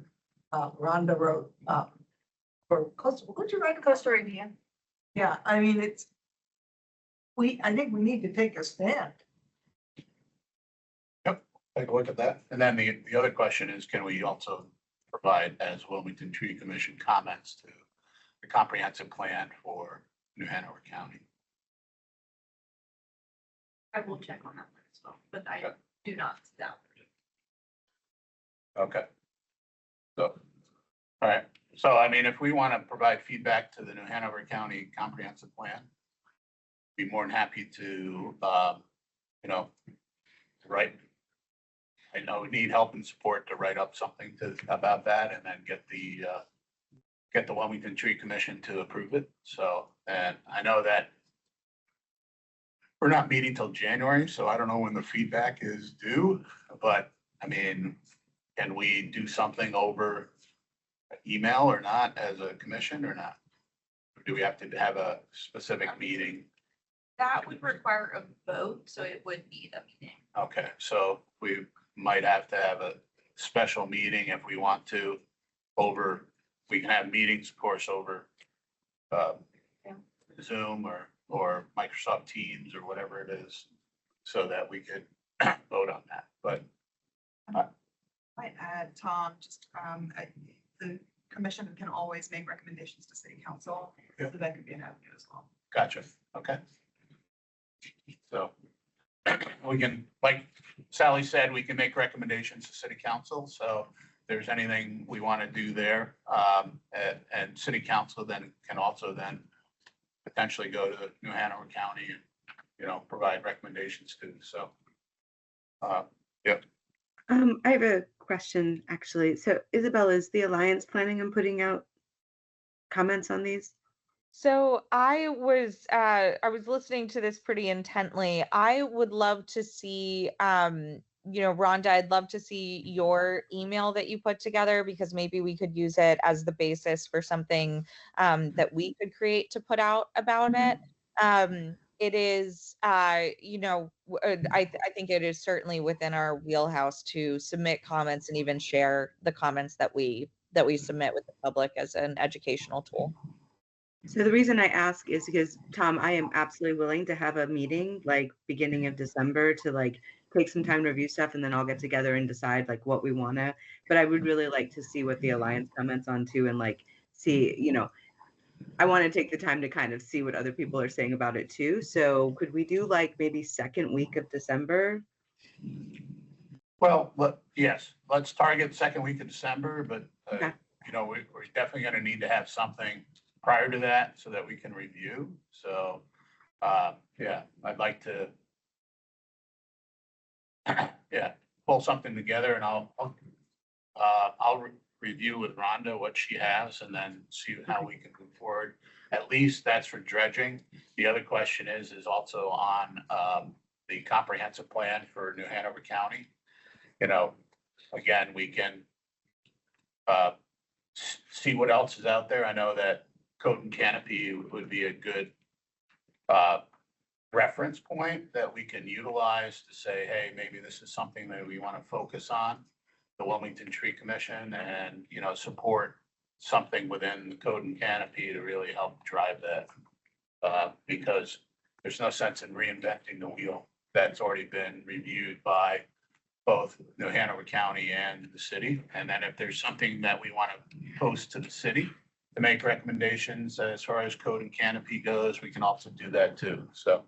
Rhonda wrote for Coastal, what'd you write?
Coastal Review.
Yeah, I mean, I think we need to take a stand.
Yep, take a look at that. And then the other question is, can we also provide as Wilmington Tree Commission comments to the comprehensive plan for New Hanover County?
I will check on that one as well, but I
Okay.
do not doubt.
Okay. So, all right. So, I mean, if we want to provide feedback to the New Hanover County Comprehensive Plan, be more than happy to, write. I know we need help and support to write up something about that and then get the Wilmington Tree Commission to approve it. So, and I know that we're not meeting till January, so I don't know when the feedback is due, but I mean, can we do something over email or not as a commission or not? Or do we have to have a specific meeting?
That would require a vote, so it would need a meeting.
Okay, so we might have to have a special meeting if we want to we can have meetings, of course, over Zoom or Microsoft Teams or whatever it is, so that we could vote on that, but.
Might add, Tom, just, the commission can always make recommendations to city council, so that could be an avenue as well.
Gotcha, okay. So we can, like Sally said, we can make recommendations to city council. So if there's anything we want to do there, and city council then can also then potentially go to New Hanover County and, you know, provide recommendations to. So,
I have a question actually. So Isabel, is the Alliance planning on putting out comments on these?
So I was listening to this pretty intently. I would love to see, Rhonda, I'd love to see your email that you put together, because maybe we could use it as the basis for something that we could create to put out about it. It is, I think it is certainly within our wheelhouse to submit comments and even share the comments that we submit with the public as an educational tool.
So the reason I ask is because, Tom, I am absolutely willing to have a meeting like beginning of December to like take some time to review stuff, and then I'll get together and decide like what we want to. But I would really like to see what the Alliance comments on too, and like see, I want to take the time to kind of see what other people are saying about it too. So could we do like maybe second week of December?
well, yes, let's target second week of December, but,
Okay.
we're definitely going to need to have something prior to that so that we can review. So, yeah, I'd like to, pull something together, and I'll review with Rhonda what she has and then see how we can move forward. At least that's for dredging. The other question is also on, the comprehensive plan for New Hanover County. Again, we can, see what else is out there. I know that Code and Canopy would be a good reference point that we can utilize to say, hey, maybe this is something that we want to focus on, the Wilmington Tree Commission, and, support something within the Code and Canopy to really help drive that. Because there's no sense in reinventing the wheel. That's already been reviewed by both New Hanover County and the city. And then if there's something that we want to post to the city to make recommendations as far as Code and Canopy goes, we can also do that too. So,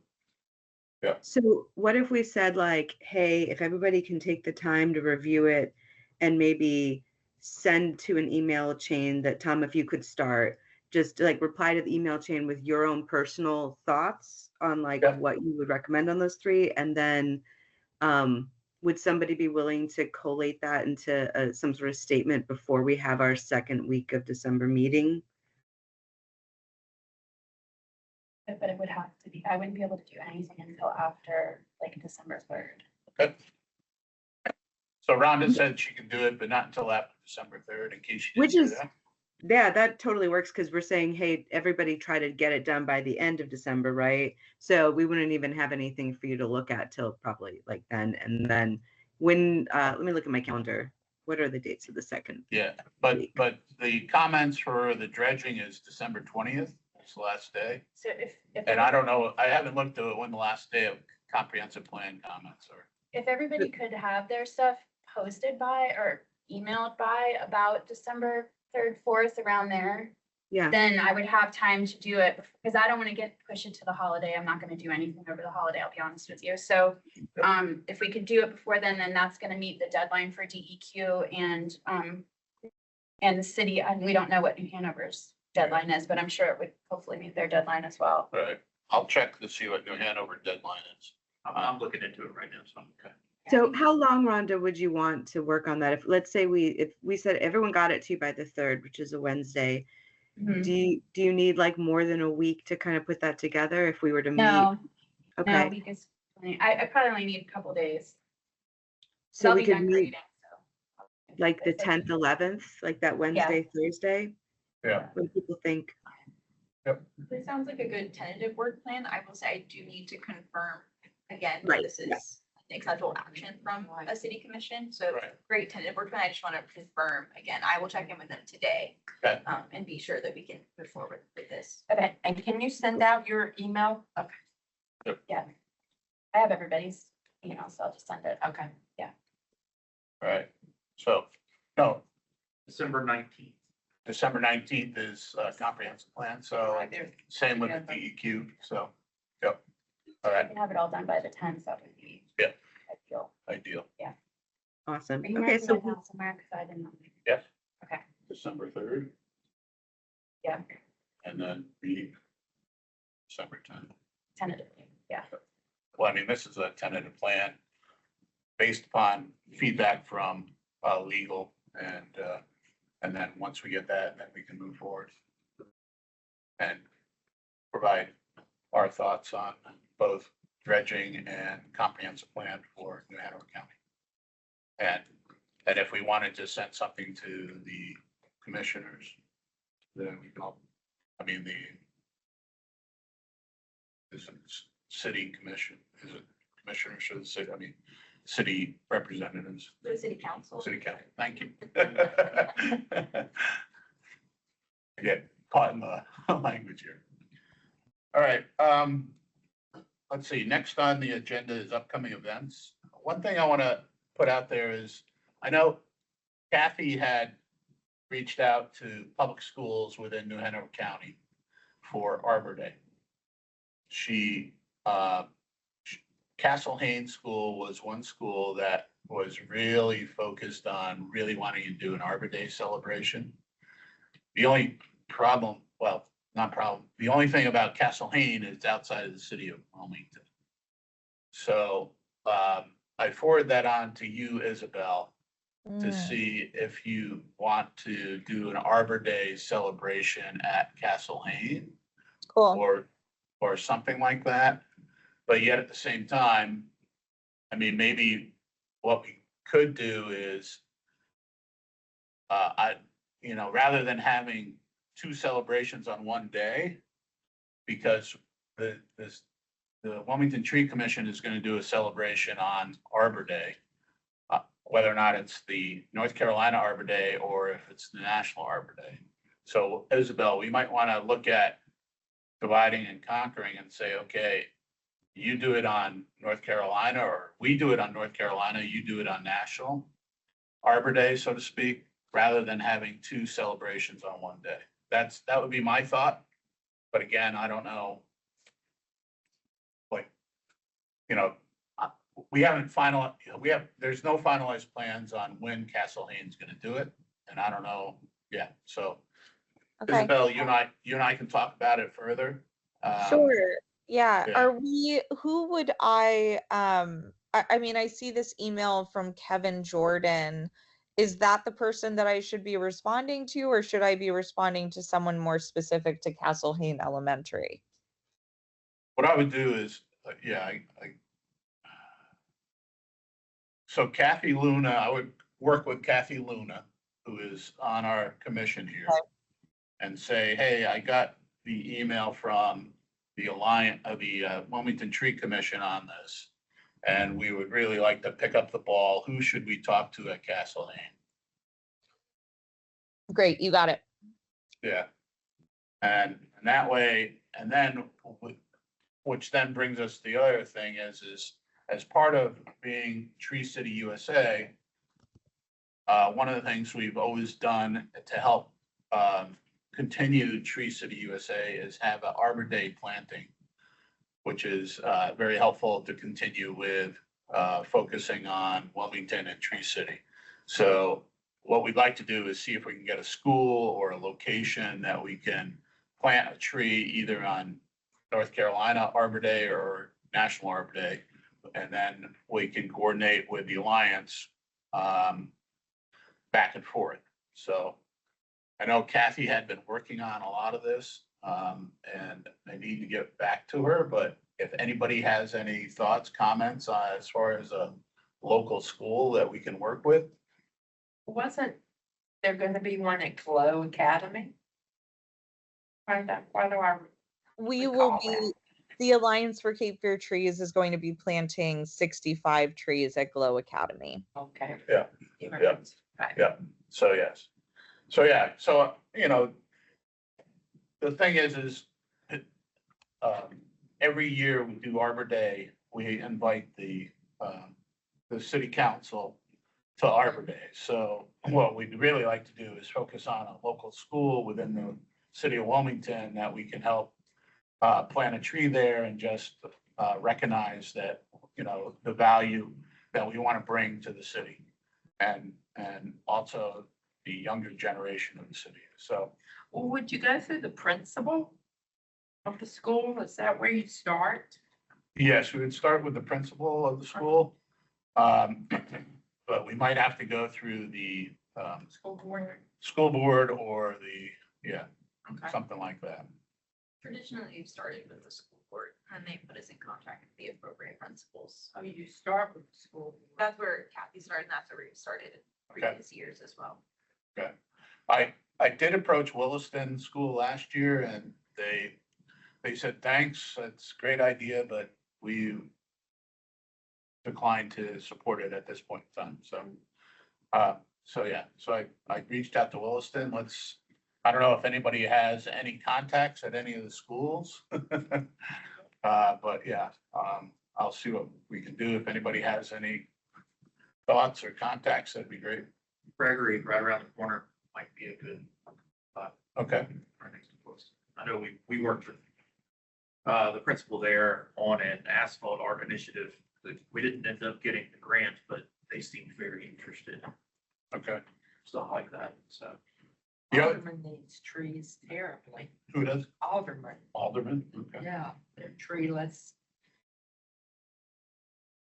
yeah.
So what if we said like, hey, if everybody can take the time to review it and maybe send to an email chain that, Tom, if you could start, just like reply to the email chain with your own personal thoughts on like what you would recommend on those three. And then would somebody be willing to collate that into some sort of statement before we have our second week of December meeting?
But it would have to be, I wouldn't be able to do anything until after like December 3rd.
Okay. So Rhonda said she can do it, but not until after December 3rd, in case she didn't
Which
do
is,
that.
yeah, that totally works, because we're saying, hey, everybody try to get it done by the end of December, right? So we wouldn't even have anything for you to look at till probably like then. And then when, let me look at my calendar. What are the dates of the second?
Yeah, but the comments for the dredging is December 20th. It's the last day.
So if.
And I don't know, I haven't looked at when the last day of comprehensive plan comments are.
If everybody could have their stuff posted by or emailed by about December 3rd, 4th, around there,
Yeah.
then I would have time to do it, because I don't want to push it to the holiday. I'm not going to do anything over the holiday, I'll be honest with you. So if we could do it before then that's going to meet the deadline for DEQ and the city. And we don't know what New Hanover's deadline is, but I'm sure it would hopefully meet their deadline as well.
Right. I'll check to see what New Hanover deadline is.
I'm looking into it right now, so I'm okay.
So how long, Rhonda, would you want to work on that? If let's say if we said everyone got it to you by the 3rd, which is a Wednesday, do you need like more than a week to kind of put that together if we were to meet?
No,
Okay.
because I probably only need a couple days.
So
I'll
we
be
could
done
meet
grading, so.
like the 10th, 11th, like that Wednesday, Thursday?
Yeah.
What do people think?
This sounds like a good tentative work plan. I will say I do need to confirm again,
Right,
this
yeah.
is an acceptable action from a city commission. So
Right.
great tentative work plan. I just want to confirm again. I will check in with them today.
Okay.
And be sure that we can move forward with this.
Okay, and can you send out your email? Okay.
Yep.
Yeah. I have everybody's email, so I'll just send it. Okay, yeah.
Right. So, no,
December 19th.
December 19th is comprehensive plan. So
Right there.
same with the DEQ. So, yep. All right,
Have it all done by the 10th, so that would be.
Yeah.
Ideal.
ideal.
Awesome.
Are you
Okay,
marking
so
that down somewhere? 'Cause I didn't.
Yes.
Okay.
December 3rd.
Yeah.
And then meeting December 10th.
Tentatively, yeah.
Well, I mean, this is a tentative plan based upon feedback from legal and then once we get that, then we can move forward and provide our thoughts on both dredging and comprehensive plan for New Hanover County. And if we wanted to send something to the commissioners, then we can, I mean, is it city commission, is it commissioners or the city, I mean, city representatives,
The city council.
city council, thank you. I get caught in the language here. All right, let's see, next on the agenda is upcoming events. One thing I want to put out there is, I know Kathy had reached out to public schools within New Hanover County for Arbor Day. Castle Haynes School was one school that was really focused on really wanting to do an Arbor Day celebration. The only problem, well, not problem, the only thing about Castle Haynes is outside of the city of Wilmington. So I forward that on to you, Isabel, to see if you want to do an Arbor Day celebration at Castle Haynes
Cool.
or something like that. But yet at the same time, I mean, maybe what we could do is, rather than having two celebrations on one day, because the Wilmington Tree Commission is going to do a celebration on Arbor Day, whether or not it's the North Carolina Arbor Day or if it's the National Arbor Day. So Isabel, we might want to look at dividing and conquering and say, okay, you do it on North Carolina, or we do it on North Carolina, you do it on National Arbor Day, so to speak, rather than having two celebrations on one day. That would be my thought. But again, I don't know. Like, we haven't there's no finalized plans on when Castle Haynes gonna do it, and I don't know. Yeah, so
Okay.
Isabel, you and I can talk about it further.
Sure. Yeah.
yeah.
Who would I mean, I see this email from Kevin Jordan. Is that the person that I should be responding to, or should I be responding to someone more specific to Castle Hayne Elementary?
What I would do is, so Kathy Luna, I would work with Kathy Luna, who is on our commission here, and say, hey, I got the email from the Wilmington Tree Commission on this, and we would really like to pick up the ball. Who should we talk to at Castle Hayne?
Great, you got it.
Yeah, and that way, and then which then brings us to the other thing is as part of being Tree City USA, one of the things we've always done to help continue Tree City USA is have an Arbor Day planting, which is very helpful to continue with focusing on Wilmington and Tree City. So what we'd like to do is see if we can get a school or a location that we can plant a tree either on North Carolina Arbor Day or National Arbor Day. And then we can coordinate with the Alliance back and forth. So I know Kathy had been working on a lot of this, and I need to get back to her, but if anybody has any thoughts, comments as far as a local school that we can work with.
Wasn't there gonna be one at Glow Academy? Why do I
We
recall
will be,
that?
the Alliance for Cape Fear Trees is going to be planting 65 trees at Glow Academy.
Okay.
Yeah.
Yeah.
Yeah. So yes. So yeah. So the thing is every year we do Arbor Day, we invite the city council to Arbor Day. So what we'd really like to do is focus on a local school within the city of Wilmington that we can help plant a tree there and just recognize that, the value that we want to bring to the city and also the younger generation of the city. So,
Well, would you go through the principal of the school? Is that where you start?
yes, we would start with the principal of the school. But we might have to go through the
School board?
school board or yeah,
Okay.
something like that.
Traditionally, we've started with the school board and they put us in contact with the appropriate principals.
Oh, you start with the school. board.
That's where Kathy started and that's where we started in
Okay.
previous years as well.
I did approach Williston School last year and they said, thanks, that's a great idea, but we declined to support it at this point in time. So yeah, so I reached out to Williston. I don't know if anybody has any contacts at any of the schools. But yeah, I'll see what we can do. If anybody has any thoughts or contacts, that'd be great.
Gregory, right around the corner, might be a good.
Okay,
Right next to us. I know we worked with the principal there on an asphalt art initiative. That we didn't end up getting the grant, but they seemed very interested,
okay.
stuff like that, so.
Yeah.
Alderman needs trees terribly.
Who does?
Alderman,
Alderman? Okay.
yeah, they're treeless.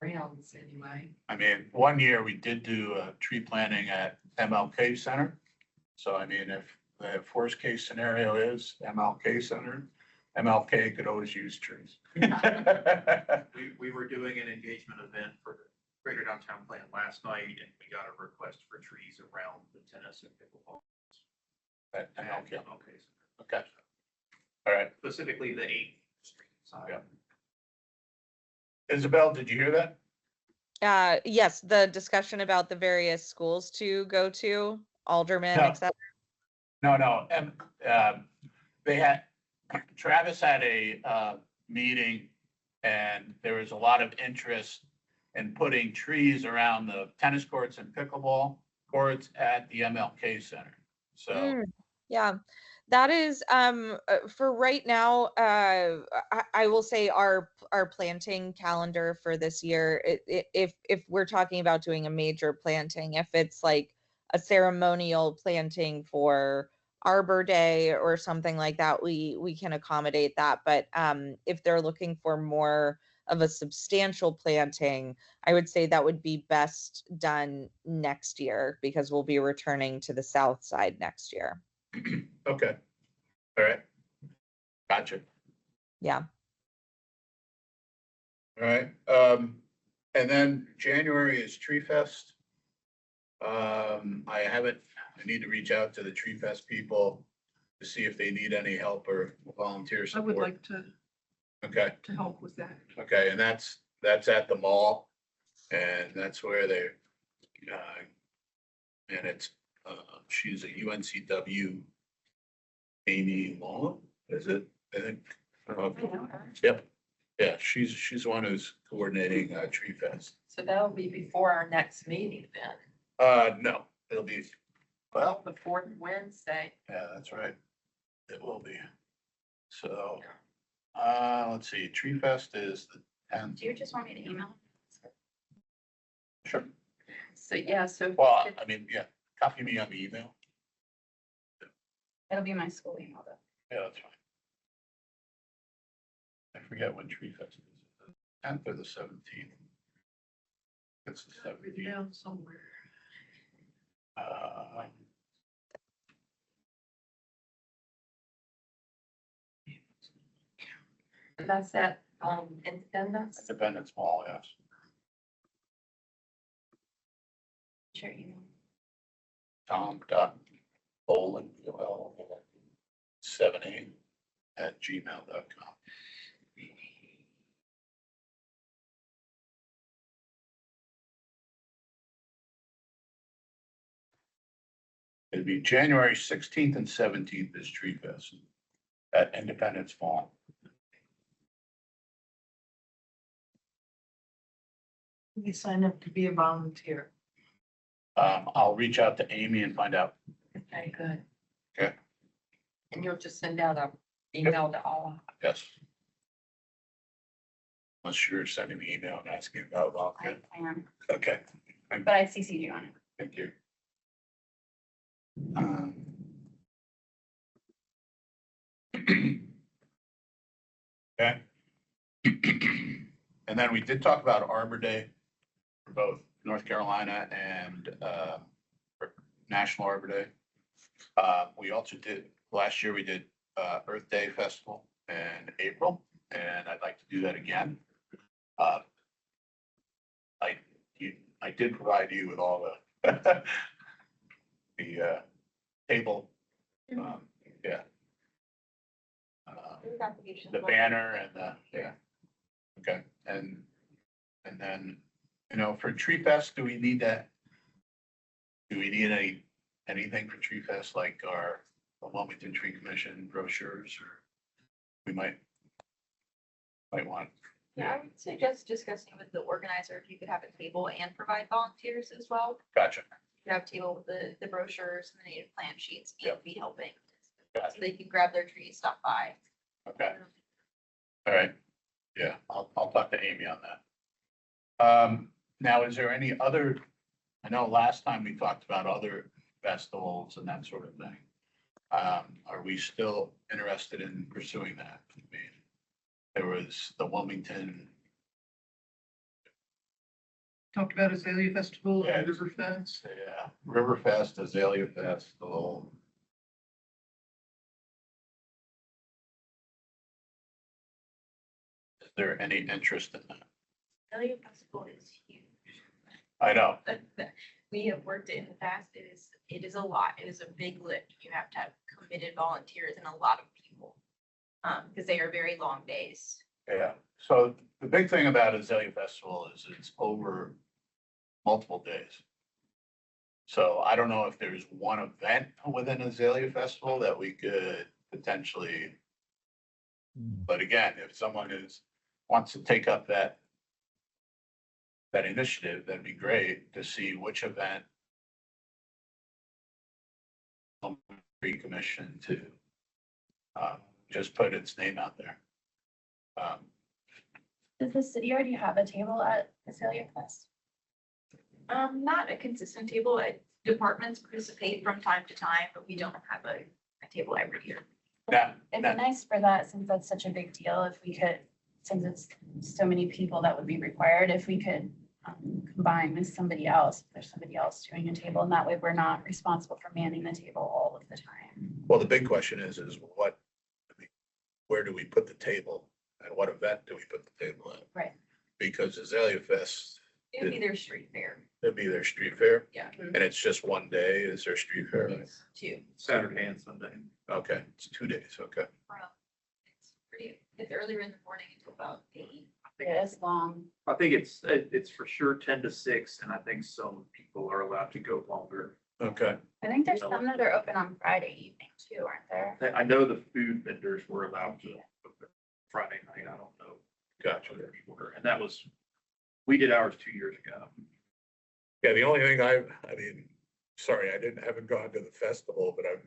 Grounds anyway.
I mean, one year we did do a tree planting at MLK Center. So I mean, if the worst case scenario is MLK Center, MLK could always use trees.
We were doing an engagement event for the Greater Downtown Plan last night and we got a request for trees around the tennis and pickleball.
At MLK.
Okay.
Okay. All right.
Specifically the 8th Street side.
Yeah. Isabel, did you hear that?
Yes, the discussion about the various schools to go to, aldermen,
No.
etc.
No. They had, Travis had a meeting and there was a lot of interest in putting trees around the tennis courts and pickleball courts at the MLK Center. So,
Yeah, that is for right now. I will say our planting calendar for this year. If we're talking about doing a major planting, if it's like a ceremonial planting for Arbor Day or something like that, we can accommodate that. But if they're looking for more of a substantial planting, I would say that would be best done next year because we'll be returning to the south side next year.
okay. All right. Gotcha.
Yeah.
All right. And then January is Tree Fest. I need to reach out to the Tree Fest people to see if they need any help or volunteer
I
support.
would like to
Okay,
help with that.
okay, and that's at the mall, and that's where they're, and it's, she's a UNCW, Amy Long, is it? I think. Yep, yeah, she's the one who's coordinating Tree Fest.
So that'll be before our next meeting then,
No, it'll be, well,
the fourth Wednesday.
yeah, that's right. It will be. So, let's see, Tree Fest is the 10th.
Do you just want me to email?
Sure.
So, yeah, so
Well, I mean, yeah, copy me on the email.
It'll be my school email though.
Yeah, that's fine. I forget when Tree Fest is, the 10th or the 17th. It's the 17th.
down somewhere. And that's at, Independence.
Independence Mall, yes.
Sure email.
Tom.Boland, 78 @gmail.com. It'd be January 16th and 17th is Tree Fest at Independence Mall.
You sign up to be a volunteer.
I'll reach out to Amy and find out.
Okay, good.
Okay.
And you'll just send out a email to all.
Yes. Unless you're sending me email and asking about volunteer.
I am,
Okay,
but I CC'd you on it.
thank you. Um, Okay. And then we did talk about Arbor Day for both North Carolina and for National Arbor Day. We also did, last year we did Earth Day Festival in April, and I'd like to do that again. I did provide you with all the the table, yeah. The banner and yeah, okay, and then, you know, for Tree Fest, do we need that? Do we need anything for Tree Fest, like the Wilmington Tree Commission brochures, or we might want?
Yeah, I would suggest discussing with the organizer if you could have a table and provide volunteers as well.
Gotcha.
You have a table with the brochures and the native plant sheets and
Yep.
be helping.
Gotcha.
So they can grab their trees, stop by.
Okay, all right, yeah, I'll talk to Amy on that. Now, is there any other, I know last time we talked about other festivals and that sort of thing. Are we still interested in pursuing that? I mean, there was the Wilmington,
Talked about Azalea Festival
Yeah.
and Riverfest.
yeah, Riverfest, Azalea Festival. Is there any interest in that?
Azalea Festival is huge.
I know,
We have worked it in the past. It is a lot. It is a big lift. You have to have committed volunteers and a lot of people. Because they are very long days.
yeah, so the big thing about Azalea Festival is it's over multiple days. So I don't know if there's one event within Azalea Festival that we could potentially. But again, if someone wants to take up that initiative, that'd be great to see which event Tree Commission to just put its name out there.
Does the city already have a table at Azalea Fest?
Not a consistent table. Departments participate from time to time, but we don't have a table every year.
Yeah,
It'd be nice for that, since that's such a big deal, if we could, since it's so many people that would be required, if we could combine with somebody else, if there's somebody else doing a table, and that way we're not responsible for manning the table all of the time.
well, the big question is what, I mean, where do we put the table? And what event do we put the table at?
Right.
Because Azalea Fest,
It would be their street fair.
it'd be their street fair,
Yeah.
and it's just one day, is their street fair? Right?
Two.
Saturday and Sunday.
Okay, it's 2 days, okay.
It's earlier in the morning until about 8.
Yeah, it's long.
I think it's for sure 10 to 6, and I think some people are allowed to go longer.
Okay,
I think there's some that are open on Friday evening too, aren't there?
I know the food vendors were allowed to open Friday night. I don't know.
gotcha.
And that was, we did ours 2 years ago.
Yeah, the only thing I mean, sorry, haven't gone to the festival, but I've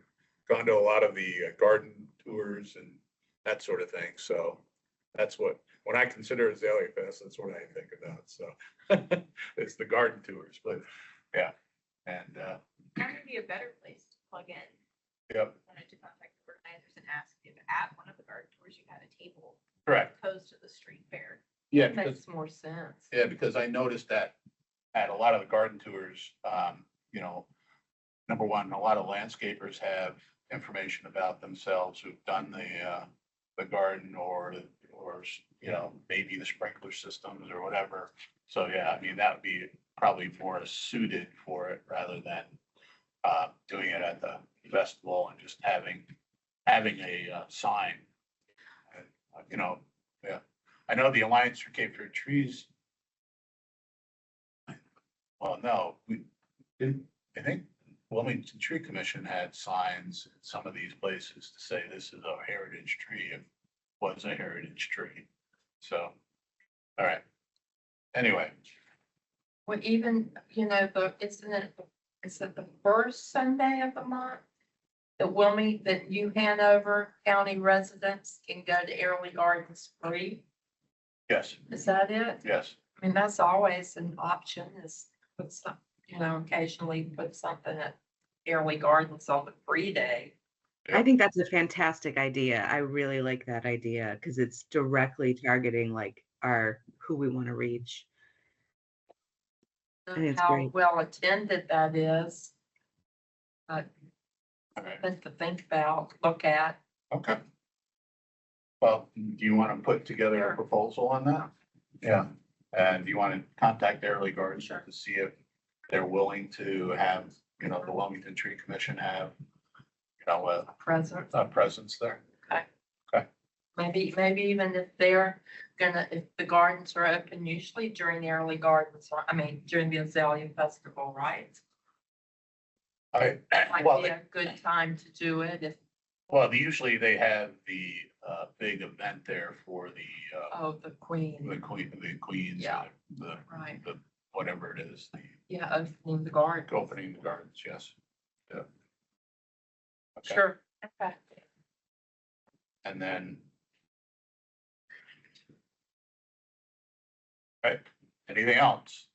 gone to a lot of the garden tours and that sort of thing. So that's when I consider Azalea Fest, that's what I think about. So it's the garden tours, but yeah. And
That would be a better place to plug in.
yep,
Wanted to contact the organizers and ask if at one of the garden tours you had a table
correct.
opposed to the street fair.
Yeah, because
Makes more sense.
yeah, because I noticed that at a lot of the garden tours, you know, number one, a lot of landscapers have information about themselves who've done the garden or, you know, maybe the sprinkler systems or whatever. So, yeah, I mean, that would be probably more suited for it rather than doing it at the festival and just having a sign. You know, yeah, I know the Alliance for Cape Fear Trees. Well, no, we didn't, I think Wilmington Tree Commission had signs in some of these places to say this is a heritage tree. It was a heritage tree. So, all right. Anyway,
Well, even, you know, is it the first Sunday of the month? That you Hanover County residents can go to Airly Gardens free?
Yes,
Is that it?
yes.
I mean, that's always an option is put some, occasionally put something at Airly Gardens on the free day.
I think that's a fantastic idea. I really like that idea because it's directly targeting like our who we want to reach. I think it's
How
great.
well attended that is. But something to think about, look at.
Okay. Well, do you want to put together
Sure.
a proposal on that? Yeah, and do you want to contact Airly Gardens
Sure.
to see if they're willing to have, the Wilmington Tree Commission have,
Present.
a presence there?
Maybe even if if the gardens are open, usually during the early gardens, during the Azalea Festival, right? Might
Well,
be a good time to do it if,
usually they have the big event there for
the Queen,
the queens,
Yeah.
the
right,
whatever it is, the
opening the garden.
opening the gardens, yes. Yeah. Okay.
Sure. Okay.
And then. Right, anything else?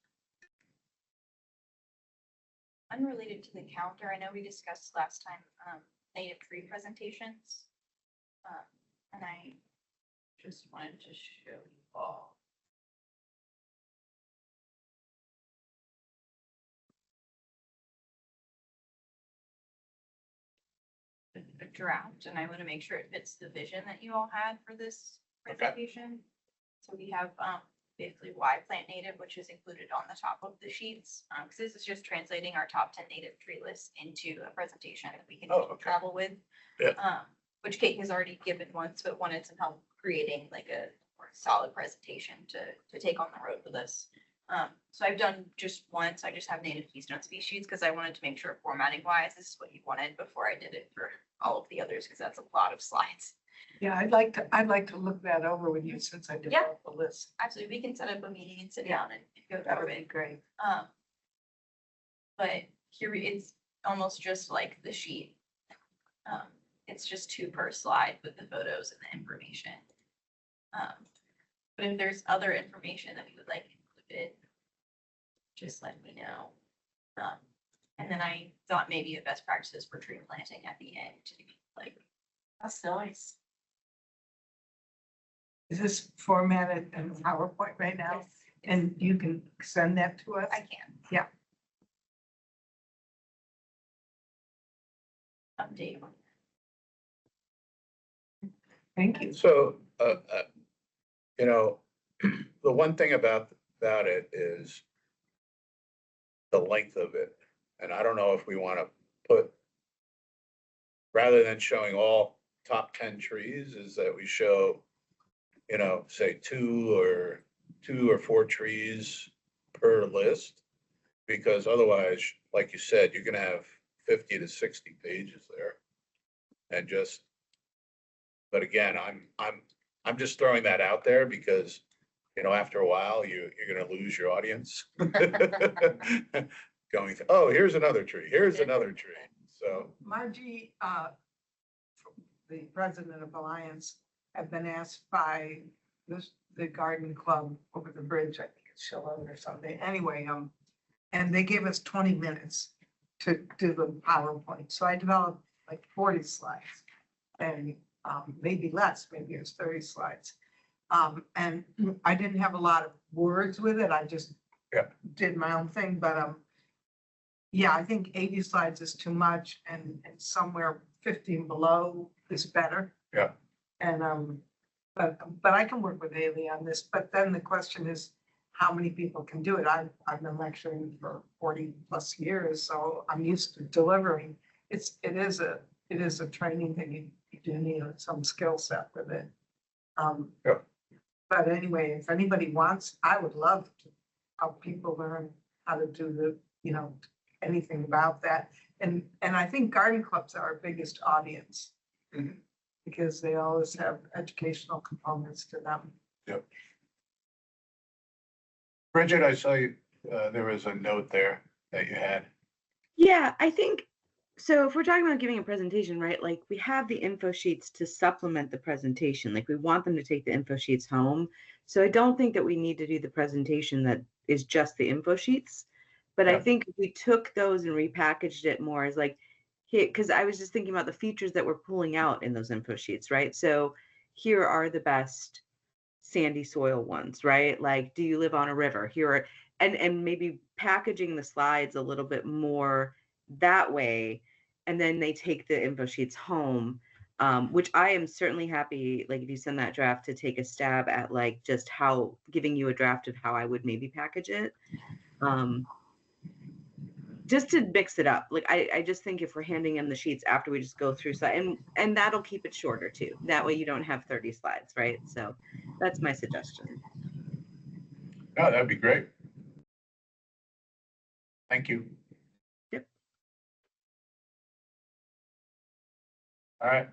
Unrelated to the calendar, I know we discussed last time, native tree presentations. And I just wanted to show you all. A draft, and I want to make sure it fits the vision that you all had for this
Okay.
presentation. So we have, basically why plant native, which is included on the top of the sheets. Because this is just translating our top 10 native tree lists into a presentation that we can
Oh, okay.
travel with.
Yeah.
Which Kate has already given once, but wanted some help creating like a more solid presentation to take on the road with us. So I've done just once, I just have native keystone species because I wanted to make sure formatting wise, this is what you wanted before I did it for all of the others, because that's a lot of slides.
Yeah, I'd like to look that over with you since I developed the list.
Absolutely, we can set up a meeting and sit
Yeah.
down and go
That
through
would be
it.
great.
But here it's almost just like the sheet. It's just 2 per slide with the photos and the information. But if there's other information that we would like included, just let me know. And then I thought maybe a best practices for tree planting at the end to be like,
That's nice.
Is this formatted in PowerPoint right now? And you can send that to us?
I can.
Yeah.
Update.
Thank you.
So, the one thing about it is the length of it. And I don't know if we want to put, rather than showing all top 10 trees, is that we show, say 2 or 4 trees per list. Because otherwise, like you said, you're gonna have 50 to 60 pages there. And but again, I'm just throwing that out there because, after a while, you're gonna lose your audience. Going, oh, here's another tree, here's another tree, so.
Margie, the president of Alliance, have been asked by the garden club over the bridge, I think it's Shillong or something, anyway, and they gave us 20 minutes to do the PowerPoint, so I developed like 40 slides. And maybe less, maybe it's 30 slides. And I didn't have a lot of words with it, I just did my own thing, but yeah, I think 80 slides is too much and somewhere 15 below is better.
Yeah.
And but I can work with Haley on this, but then the question is, how many people can do it? I've been lecturing for 40 plus years, so I'm used to delivering. It is a training thing. You do need some skill set with it. But anyway, if anybody wants, I would love to help people learn how to do anything about that. And I think garden clubs are our biggest audience.
Mhm.
Because they always have educational components to them.
Yep. Bridget, I saw you, there was a note there that you had.
Yeah, I think So if we're talking about giving a presentation, right, like we have the info sheets to supplement the presentation. Like we want them to take the info sheets home. So I don't think that we need to do the presentation that is just the info sheets. But I
Yeah.
think if we took those and repackaged it more as like, because I was just thinking about the features that we're pulling out in those info sheets, right? So here are the best sandy soil ones, right? Like, do you live on a river? Here are, and maybe packaging the slides a little bit more that way, and then they take the info sheets home, which I am certainly happy, like if you send that draft, to take a stab at like just how, giving you a draft of how I would maybe package it. Just to mix it up. Like I just think if we're handing them the sheets after we just go through, and that'll keep it shorter too. That way you don't have 30 slides, right? So that's my suggestion.
Oh, that'd be great. Thank you.
Yep.
All right.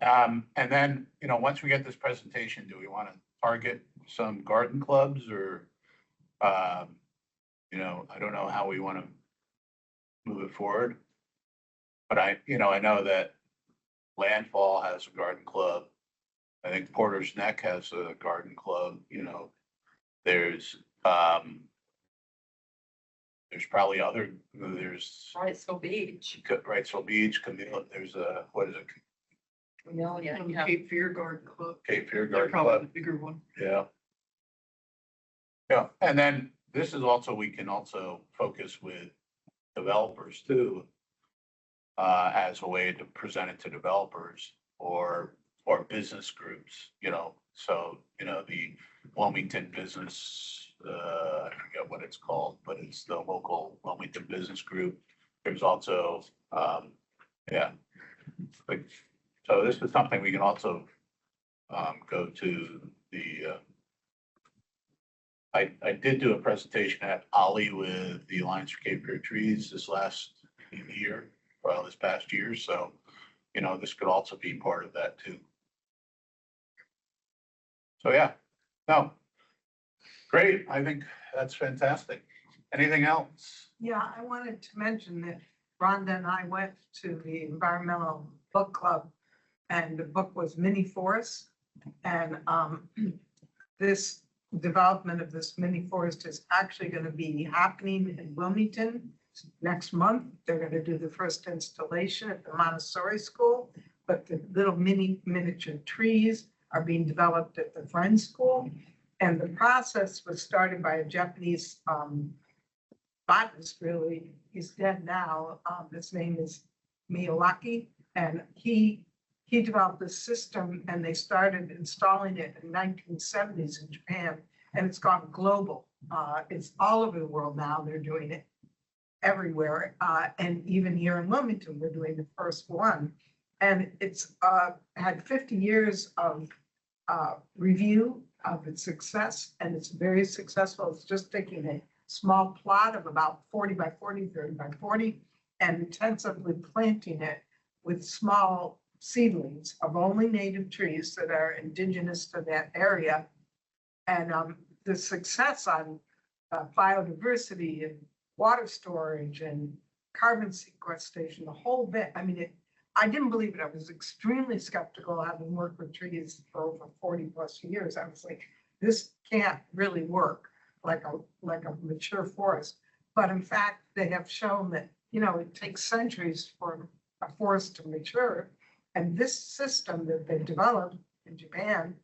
And then, once we get this presentation, do we want to target some garden clubs or, I don't know how we want to move it forward. But I know that Landfall has a garden club. I think Porter's Neck has a garden club, there's probably there's
Wrightsville Beach.
Wrightsville Beach, Camille, there's what is it?
Yeah.
Cape Fear Garden Club.
Cape Fear
They're
Garden
probably
Club.
the bigger one.
Yeah. Yeah, and then this is also, we can also focus with developers too, as a way to present it to developers or business groups, so, the Wilmington business, I forget what it's called, but it's the local Wilmington business group. There's also, yeah. So this is something we can also, go to the, I did do a presentation at Ollie with the Alliance for Cape Fear Trees this past year. So, this could also be part of that too. So, yeah, no. Great. I think that's fantastic. Anything else?
Yeah, I wanted to mention that Rhonda and I went to the Environmental Book Club, and the book was Mini Forests. And this development of this mini forest is actually going to be happening in Wilmington next month. They're going to do the first installation at the Montessori School, but the little miniature trees are being developed at the Friends School. And the process was started by a Japanese botanist, really. He's dead now. His name is Miyawaki, and he developed this system, and they started installing it in 1970s in Japan, and it's gone global. It's all over the world now. They're doing it everywhere, and even here in Wilmington, we're doing the first one. And it's had 50 years of review of its success, and it's very successful. It's just taking a small plot of about 40 by 40, 30 by 40, and intensively planting it with small seedlings of only native trees that are indigenous to that area. And the success on biodiversity and water storage and carbon sequestration, the whole bit. I mean, I didn't believe it. I was extremely skeptical, having worked with trees for over 40 plus years. I was like, this can't really work like a mature forest. But in fact, they have shown that, it takes centuries for a forest to mature. And this system that they've developed in Japan,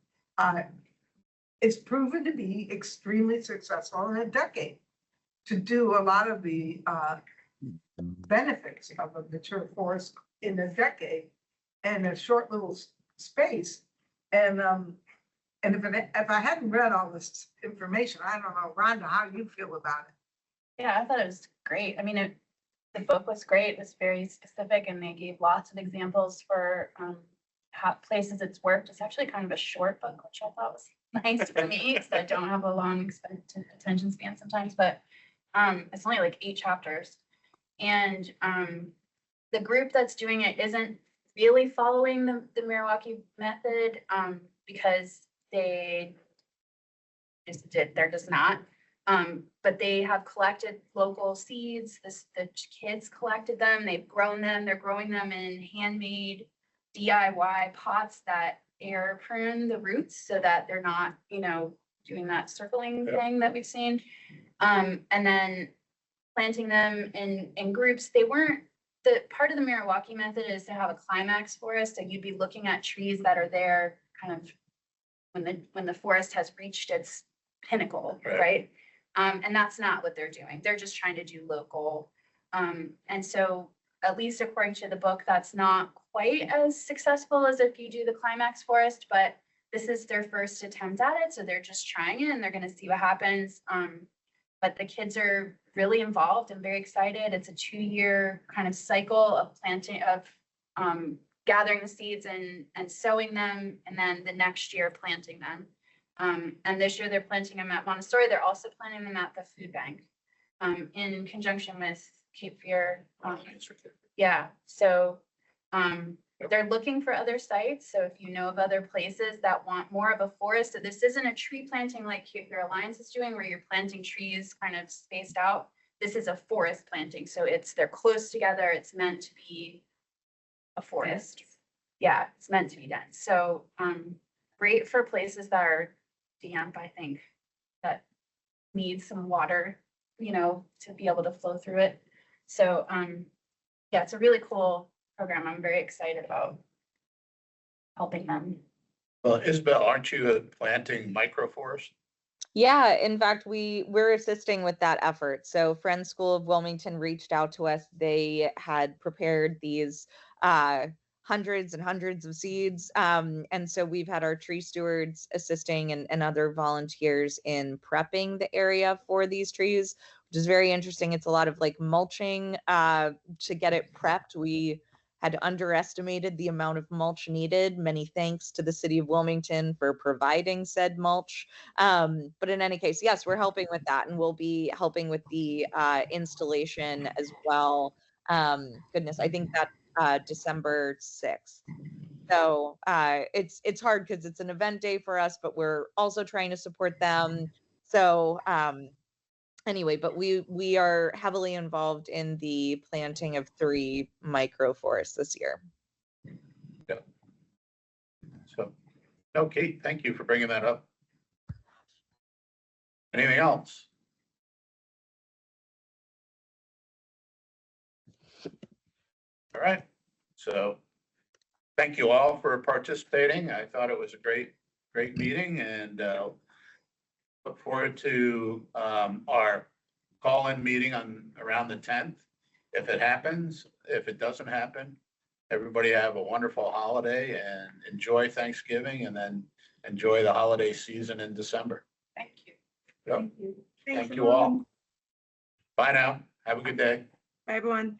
it's proven to be extremely successful in a decade to do a lot of the benefits of a mature forest in a decade in a short little space. And if I hadn't read all this information, I don't know, Rhonda, how you feel about it?
Yeah, I thought it was great. I mean, the book was great. It was very specific, and they gave lots of examples for how places it's worked. It's actually kind of a short book, which I thought was nice for me, because I don't have a long attention span sometimes, but it's only like 8 chapters. And the group that's doing it isn't really following the Miyawaki method, because they're just not.
But they have collected local seeds. The kids collected them. They've grown them. They're growing them in handmade DIY pots that air prune the roots so that they're not, doing that circling thing that we've seen. And then planting them in groups. They weren't, the part of the Milwaukee method is to have a climax forest, and you'd be looking at trees that are there kind of when the forest has reached its pinnacle, right? And that's not what they're doing. They're just trying to do local. And so at least according to the book, that's not quite as successful as if you do the climax forest, but this is their first attempt at it. So they're just trying it and they're going to see what happens. But the kids are really involved and very excited. It's a 2-year kind of cycle of planting, of gathering the seeds and sowing them, and then the next year planting them. And this year they're planting them at Montessori. They're also planting them at the food bank in conjunction with Cape Fear. Yeah, so they're looking for other sites. So if you know of other places that want more of a forest, so this isn't a tree planting like Cape Fear Alliance is doing, where you're planting trees kind of spaced out. This is a forest planting. So they're close together. It's meant to be a forest. Yeah, it's meant to be dense. So great for places that are damp, I think, that need some water, to be able to flow through it. So yeah, it's a really cool program. I'm very excited about helping them.
Well, Isabel, aren't you planting microforest?
Yeah, in fact, we're assisting with that effort. So Friends School of Wilmington reached out to us. They had prepared these hundreds and hundreds of seeds. And so we've had our tree stewards assisting and other volunteers in prepping the area for these trees, which is very interesting. It's a lot of like mulching to get it prepped. We had underestimated the amount of mulch needed. Many thanks to the city of Wilmington for providing said mulch. But in any case, yes, we're helping with that, and we'll be helping with the installation as well. Goodness, I think that December 6th. So it's hard because it's an event day for us, but we're also trying to support them. So anyway, but we are heavily involved in the planting of 3 microforests this year.
Yeah. So, okay, thank you for bringing that up. Anything else? All right, so thank you all for participating. I thought it was a great meeting, and look forward to our call-in meeting on around the 10th. If it happens, if it doesn't happen, everybody have a wonderful holiday and enjoy Thanksgiving, and then enjoy the holiday season in December.
Thank you.
Yep.
Thank you.
Thank you all. Bye now. Have a good day.
Bye, everyone.